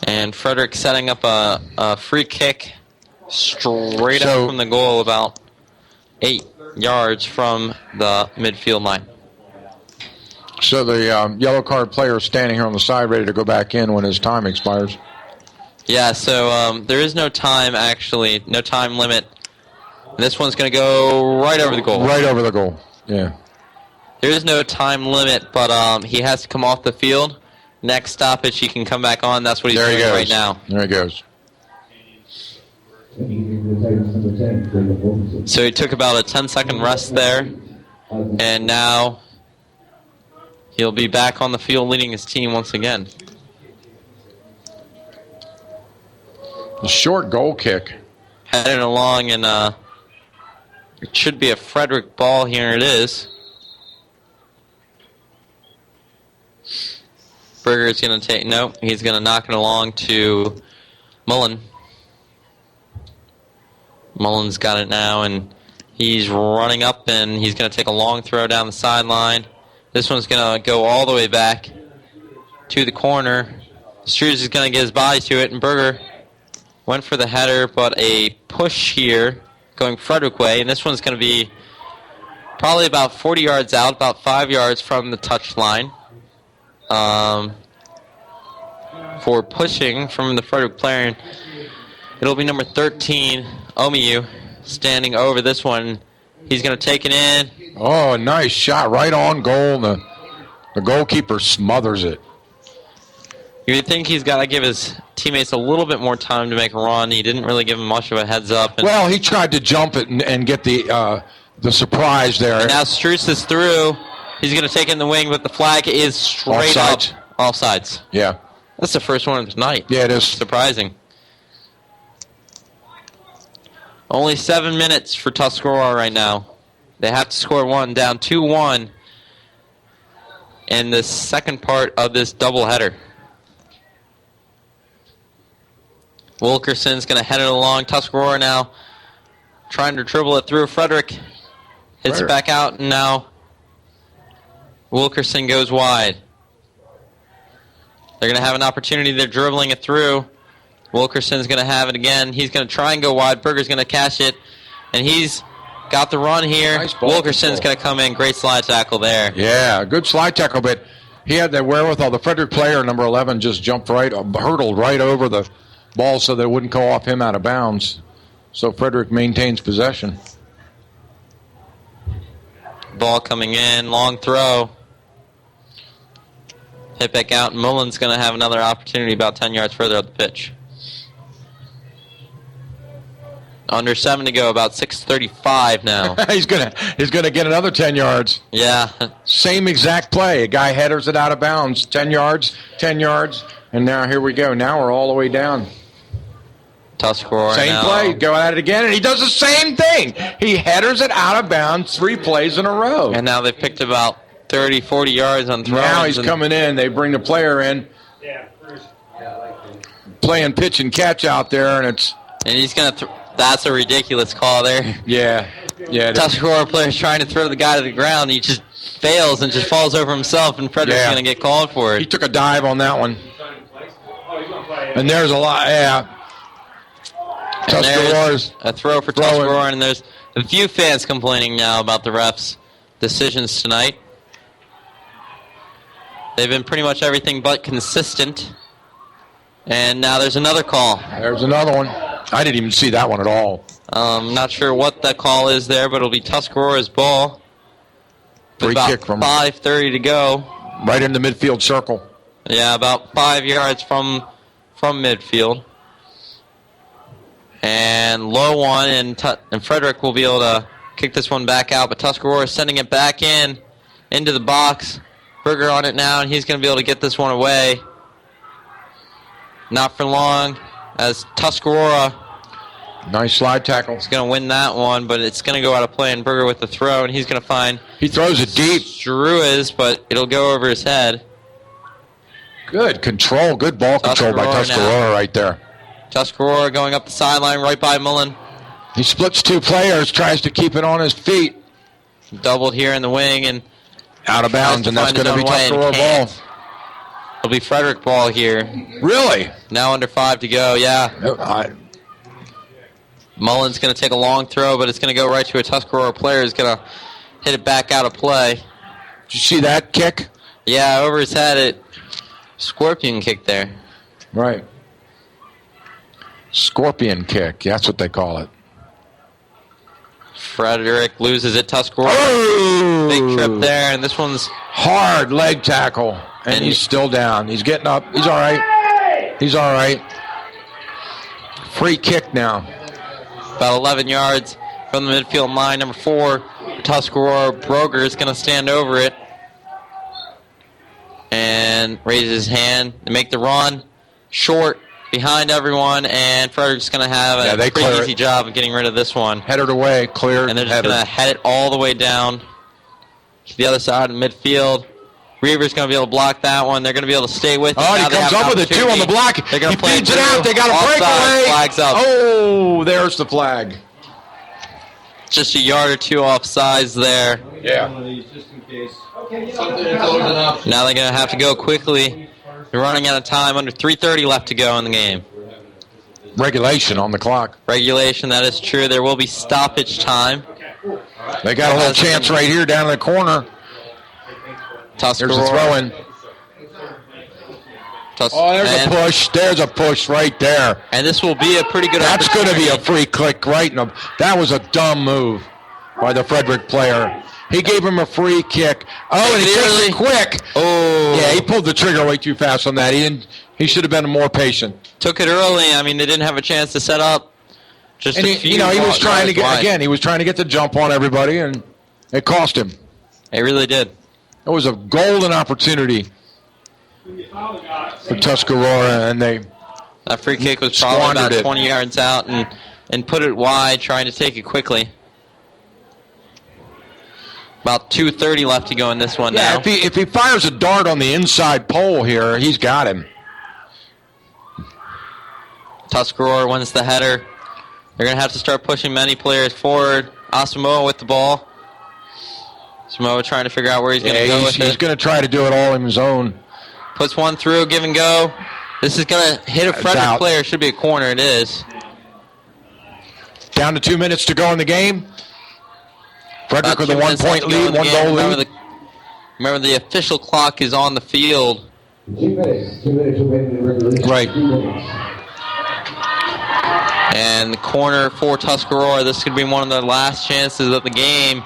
And Frederick setting up a free kick straight up from the goal about 8 yards from the midfield line. So the yellow card player is standing here on the side ready to go back in when his time expires. Yeah, so there is no time, actually, no time limit. And this one's going to go right over the goal. Right over the goal, yeah. There is no time limit, but he has to come off the field. Next stoppage, he can come back on. That's what he's doing right now. There he goes. So he took about a 10-second rest there, and now He'll be back on the field leading his team once again. The short goal kick. Headed along, and it should be a Frederick ball here. It is. Berger's going to take, nope, he's going to knock it along to Mullen. Mullen's got it now, and he's running up, and he's going to take a long throw down the sideline. This one's going to go all the way back to the corner. Struz is going to get his body to it, and Berger went for the header, but a push here going Frederick way, and this one's going to be probably about 40 yards out, about 5 yards from the touch line. For pushing from the Frederick player, and it'll be number 13, Omiyu, standing over this one. He's going to take it in. Oh, nice shot right on goal. The goalkeeper smothers it. You would think he's got to give his teammates a little bit more time to make a run. He didn't really give him much of a heads up. Well, he tried to jump it and get the surprise there. And now Struz is through. He's going to take in the wing, but the flag is straight up. Offsides. Yeah. That's the first one of the night. Yeah, it is. Surprising. Only 7 minutes for Tuscarora right now. They have to score one, down 2-1 in the second part of this doubleheader. Wilkerson's going to head it along. Tuscarora now trying to dribble it through. Frederick hits it back out, and now Wilkerson goes wide. They're going to have an opportunity. They're dribbling it through. Wilkerson's going to have it again. He's going to try and go wide. Berger's going to catch it, and he's got the run here. Nice ball Wilkerson's control. going to come in. Great slide tackle there. Yeah, good slide tackle, but he had the wherewithal. The Frederick player, number 11, just jumped hurdled right over the ball so that it wouldn't go off him out of bounds. So Frederick maintains possession. Ball coming in. Long throw. Hit back out, and Mullen's going to have another opportunity about 10 yards further up the pitch. Under 7 to go, about 6:35 now. He's gonna get another 10 yards. Yeah. Same exact play. A guy headers it out of bounds. 10 yards, and now here we go. Now we're all the way down. Tuscarora Same now. play. Go at it again, and he does the same thing. He headers it out of bounds 3 plays in a row. And now they've picked about 30, 40 yards on throws. Now he's coming in. They bring the player in. Playing pitch and catch out there, and he's going to that's a ridiculous call there. Yeah. Tuscarora player's trying to throw the guy to the ground. He just fails and just falls over himself, and Frederick's going to get called for it. He took a dive on that one. And there's a lot, Tuscarora's a throw for Tuscarora, and there's a few fans complaining now about the refs' decisions tonight. They've been pretty much everything but consistent. And now there's another call. There's another one. I didn't even see that one at all. Not sure what that call is there, but it'll be Tuscarora's ball. Free about kick from 5:30 to go. Right in the midfield circle. Yeah, about 5 yards from midfield. And low one, and Frederick will be able to kick this one back out, but Tuscarora is sending it back into the box. Berger on it now, and he's going to be able to get this one away. Not for long, as Tuscarora. Nice slide tackle. He's going to win that one, but it's going to go out of play, and Berger with the throw, and he's going to find... He throws it deep. Struis, but it'll go over his head. Good control, good ball control by Tuscarora right there. Tuscarora going up the sideline right by Mullen. He splits 2 players, tries to keep it on his feet. Doubled here in the wing, and... out of bounds, and that's going to be Tuscarora ball. It'll be Frederick ball here. Really? Now under 5 to go, yeah. Mullen's going to take a long throw, but it's going to go right to a Tuscarora player who's going to hit it back out of play. Did you see that kick? Yeah, over his head. Scorpion kick there. Right. Scorpion kick. That's what they call it. Frederick loses it. Tuscarora. Oh! Big trip there, and this one's... hard leg tackle. And he's still down. He's getting up. He's all right. He's all right. Free kick now. About 11 yards from the midfield line. Number 4, Tuscarora. Broger is going to stand over it. and raises his hand to make the run. Short behind everyone, and Frederick's going to have a pretty easy job of getting rid of this one. Headed away, clear. And they're just going to head it all the way down to the other side of midfield. Reaver's going to be able to block that one. They're going to be able to stay with it. Oh, he comes up with it, too, on the block. They're going to play feeds it out. They got a breakaway. Flag's up. Oh, there's the flag. Just a yard or two off sides there. Yeah. Now they're going to have to go quickly. They're running out of time. Under 3:30 left to go in the game. Regulation on the clock. Regulation, that is true. There will be stoppage time. They got a little chance right here down in the corner. Tuscarora. There's a throw-in. Oh, there's a push. There's a push right there. And this will be a pretty good That's going to be a free click right in the... That was a dumb move by the Frederick player. He gave him a free kick. Oh, and he takes it quick. Oh. Yeah, he pulled the trigger way too fast on that. He should have been more patient. Took it early. I mean, they didn't have a chance to set up. Just and he was trying to get, again, he was trying to get the jump on everybody, and it cost him. It really did. It was a golden opportunity for Tuscarora, and that free kick was probably about 20 yards out and put it wide, trying to take it quickly. About 2:30 left to go in this one now. If he fires a dart on the inside pole here, he's got him. Tuscarora wins the header. They're going to have to start pushing many players forward. Asamoah with the ball. Samoa trying to figure out where he's going to go with it. He's going to try to do it all on his own. Puts one through, give and go. This is going to hit a Frederick player. Should be a corner. It is. Down to 2 minutes to go in the game. Frederick with a 1 point lead, 1 goal lead. Remember, the official clock is on the field. 2 minutes. 2 minutes remaining in regulation. Right. 2 minutes. And the corner for Tuscarora. This could be one of the last chances of the game.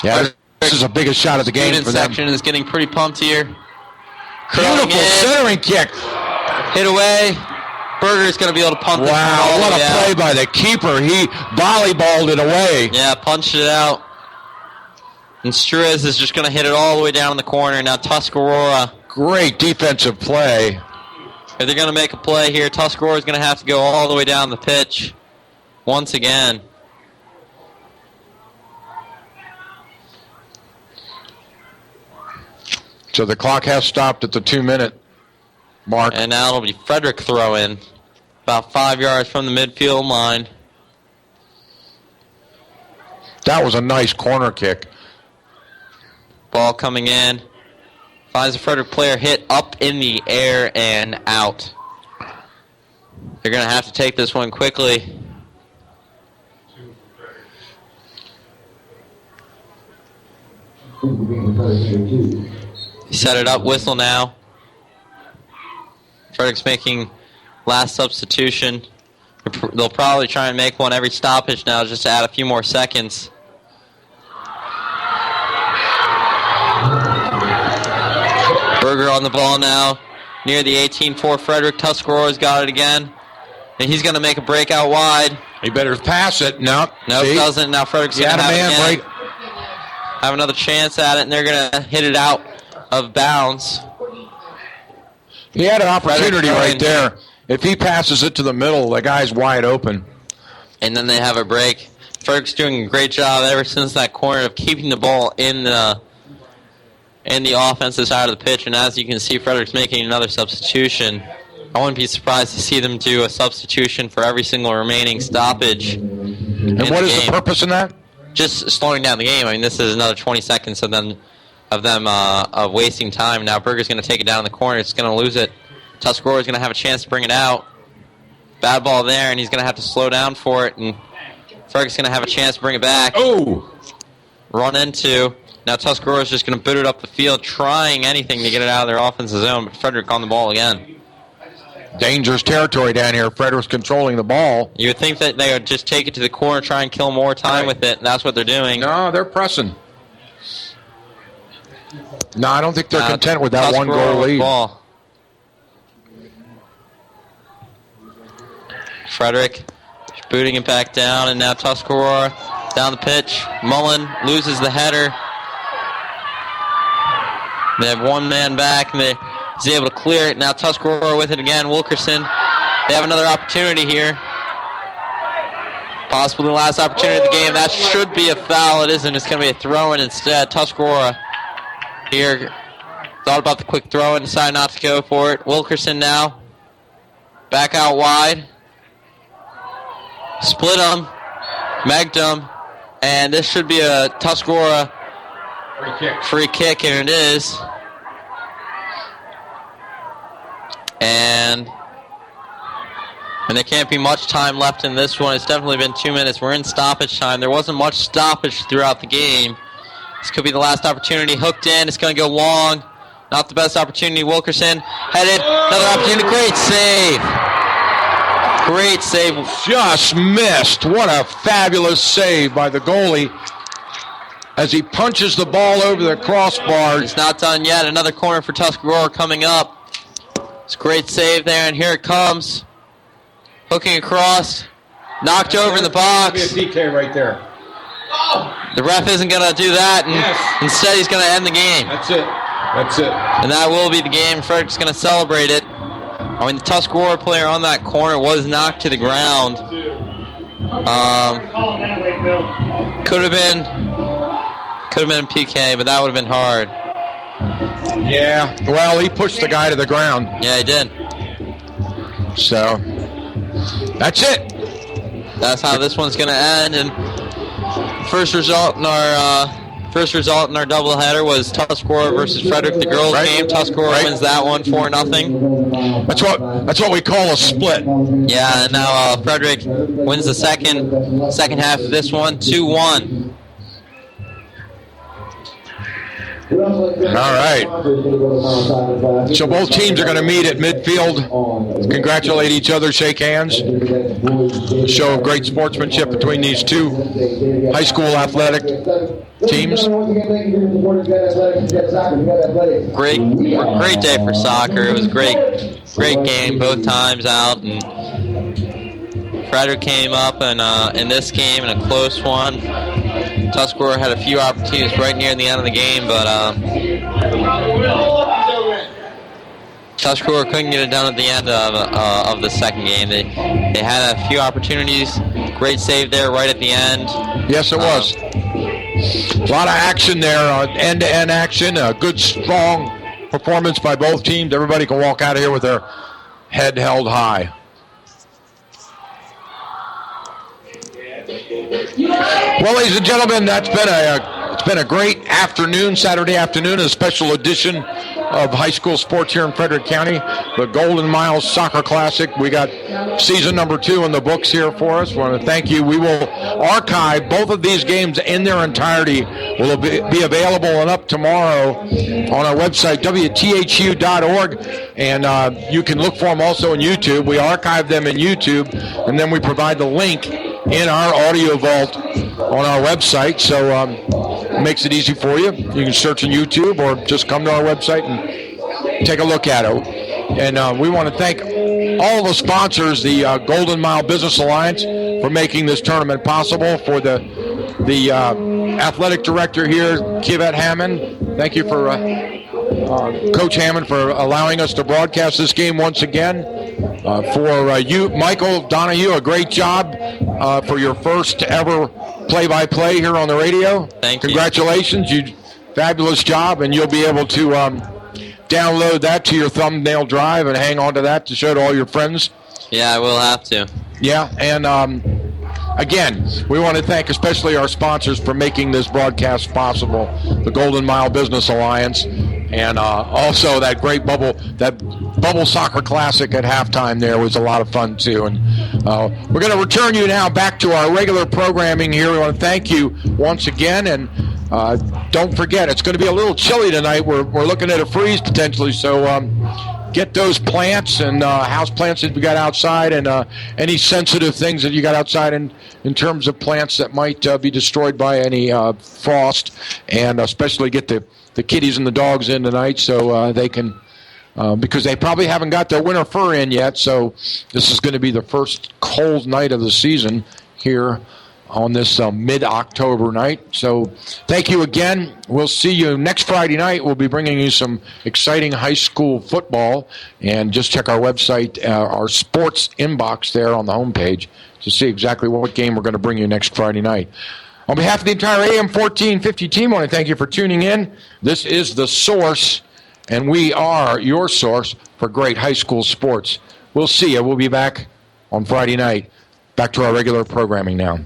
Yeah, this is the biggest shot of the game for them. Student section is getting pretty pumped here. Beautiful centering kick. Hit away. Berger's going to be able to pump this one all the way out. What a play by the keeper. He volleyballed it away. Yeah, punched it out. And Struez is just going to hit it all the way down in the corner. Now Tuscarora. Great defensive play. If they're going to make a play here, Tuscarora is going to have to go all the way down the pitch once again. So the clock has stopped at the 2 minute mark. And now it'll be Frederick throw in. About 5 yards from the midfield line. That was a nice corner kick. Ball coming in. Finds a Frederick player, hit up in the air and out. They're going to have to take this one quickly. Set it up, whistle now. Frederick's making last substitution. They'll probably try and make one every stoppage now just to add a few more seconds. Berger on the ball now, near the 18 for Frederick. Tuscarora's got it again, and he's going to make a break out wide. He better pass it. Nope, doesn't. Now Frederick's going to have another chance at it, and they're going to hit it out of bounds. He had an opportunity right there. If he passes it to the middle, the guy's wide open. And then they have a break. Frederick's doing a great job ever since that corner of keeping the ball in the offensive side of the pitch. And as you can see, Frederick's making another substitution. I wouldn't be surprised to see them do a substitution for every single remaining stoppage. And what is the purpose in that? Just slowing down the game. I mean, this is another 20 seconds of them wasting time. Now Berger's going to take it down in the corner. It's going to lose it. Tuscarora's going to have a chance to bring it out. Bad ball there, and he's going to have to slow down for it. And Frederick's going to have a chance to bring it back. Oh! Run into. Now Tuscarora's just going to boot it up the field, trying anything to get it out of their offensive zone. But Frederick on the ball again. Dangerous territory down here. Frederick's controlling the ball. You would think that they would just take it to the corner, try and kill more time with it. And that's what they're doing. No, they're pressing. No, I don't think they're content with that 1 goal lead. Ball. Frederick booting it back down, and now Tuscarora down the pitch. Mullen loses the header. They have one man back, and He's able to clear it. Now Tuscarora with it again. Wilkerson. They have another opportunity here. Possibly the last opportunity of the game. That should be a foul. It isn't. It's going to be a throw-in instead. Tuscarora here thought about the quick throw-in, decided not to go for it. Wilkerson now. Back out wide. Split them. Megged them. And this should be a Tuscarora free kick, and it is. And there can't be much time left in this one. It's definitely been 2 minutes. We're in stoppage time. There wasn't much stoppage throughout the game. This could be the last opportunity. Hooked in. It's going to go long. Not the best opportunity. Wilkerson headed. Another opportunity. Great save. Great save. Just missed. What a fabulous save by the goalie as he punches the ball over the crossbar. It's not done yet. Another corner for Tuscarora coming up. It's a great save there, and here it comes. Hooking across. Knocked over in the box. Be a PK right there. The ref isn't going to do that, and instead he's going to end the game. That's it. And that will be the game. Frederick's going to celebrate it. I mean, the Tuscarora player on that corner was knocked to the ground. Could have been PK, but that would have been hard. Yeah, well, he pushed the guy to the ground. Yeah, he did. So, that's it. That's how this one's going to end. And first result in our doubleheader was Tuscarora versus Frederick, the girls game. Tuscarora wins that one 4-0. That's what we call a split. Yeah, and now Frederick wins the second half of this one 2-1. All right. So both teams are going to meet at midfield, congratulate each other, shake hands. Show of great sportsmanship between these two high school athletic teams. Great day for soccer. It was great game both times out. And Frederick came up in this game in a close one. Tuscarora had a few opportunities right near the end of the game, but Tuscarora couldn't get it done at the end of the second game. They had a few opportunities. Great save there right at the end. Yes, it was. A lot of action there, end-to-end action. A good, strong performance by both teams. Everybody can walk out of here with their head held high. Well, ladies and gentlemen, it's been a great afternoon, Saturday afternoon, a special edition of high school sports here in Frederick County, the Golden Miles Soccer Classic. We got season number 2 in the books here for us. We want to thank you. We will archive both of these games in their entirety. Will be available and up tomorrow on our website, WTHU.org, and you can look for them also on YouTube. We archive them in YouTube, and then we provide the link in our audio vault on our website, so it makes it easy for you. You can search on YouTube or just come to our website and take a look at it. And we want to thank all the sponsors, the Golden Mile Business Alliance, for making this tournament possible. For the athletic director here, Kivette Hammond, thank you for Coach Hammond for allowing us to broadcast this game once again. For you, Michael Donahue, a great job for your first ever play-by-play here on the radio. Thank you. Congratulations, you fabulous job, and you'll be able to download that to your thumbnail drive and hang on to that to show to all your friends. Yeah, I will have to. Yeah, and again, we want to thank especially our sponsors for making this broadcast possible, the Golden Mile Business Alliance, and also that great Bubble Soccer Classic at halftime there was a lot of fun too. And we're going to return you now back to our regular programming here. We want to thank you once again, and don't forget, it's going to be a little chilly tonight. We're looking at a freeze potentially, so get those plants and house plants that we got outside, and any sensitive things that you got outside in terms of plants that might be destroyed by any frost, and especially get the kitties and the dogs in tonight so they can, because they probably haven't got their winter fur in yet, so this is going to be the first cold night of the season here on this mid-October night. So thank you again. We'll see you next Friday night. We'll be bringing you some exciting high school football. And just check our website, our sports inbox there on the homepage to see exactly what game we're going to bring you next Friday night. On behalf of the entire AM 1450 team, I want to thank you for tuning in. This is The Source, and we are your source for great high school sports. We'll see you. We'll be back on Friday night. Back to our regular programming now.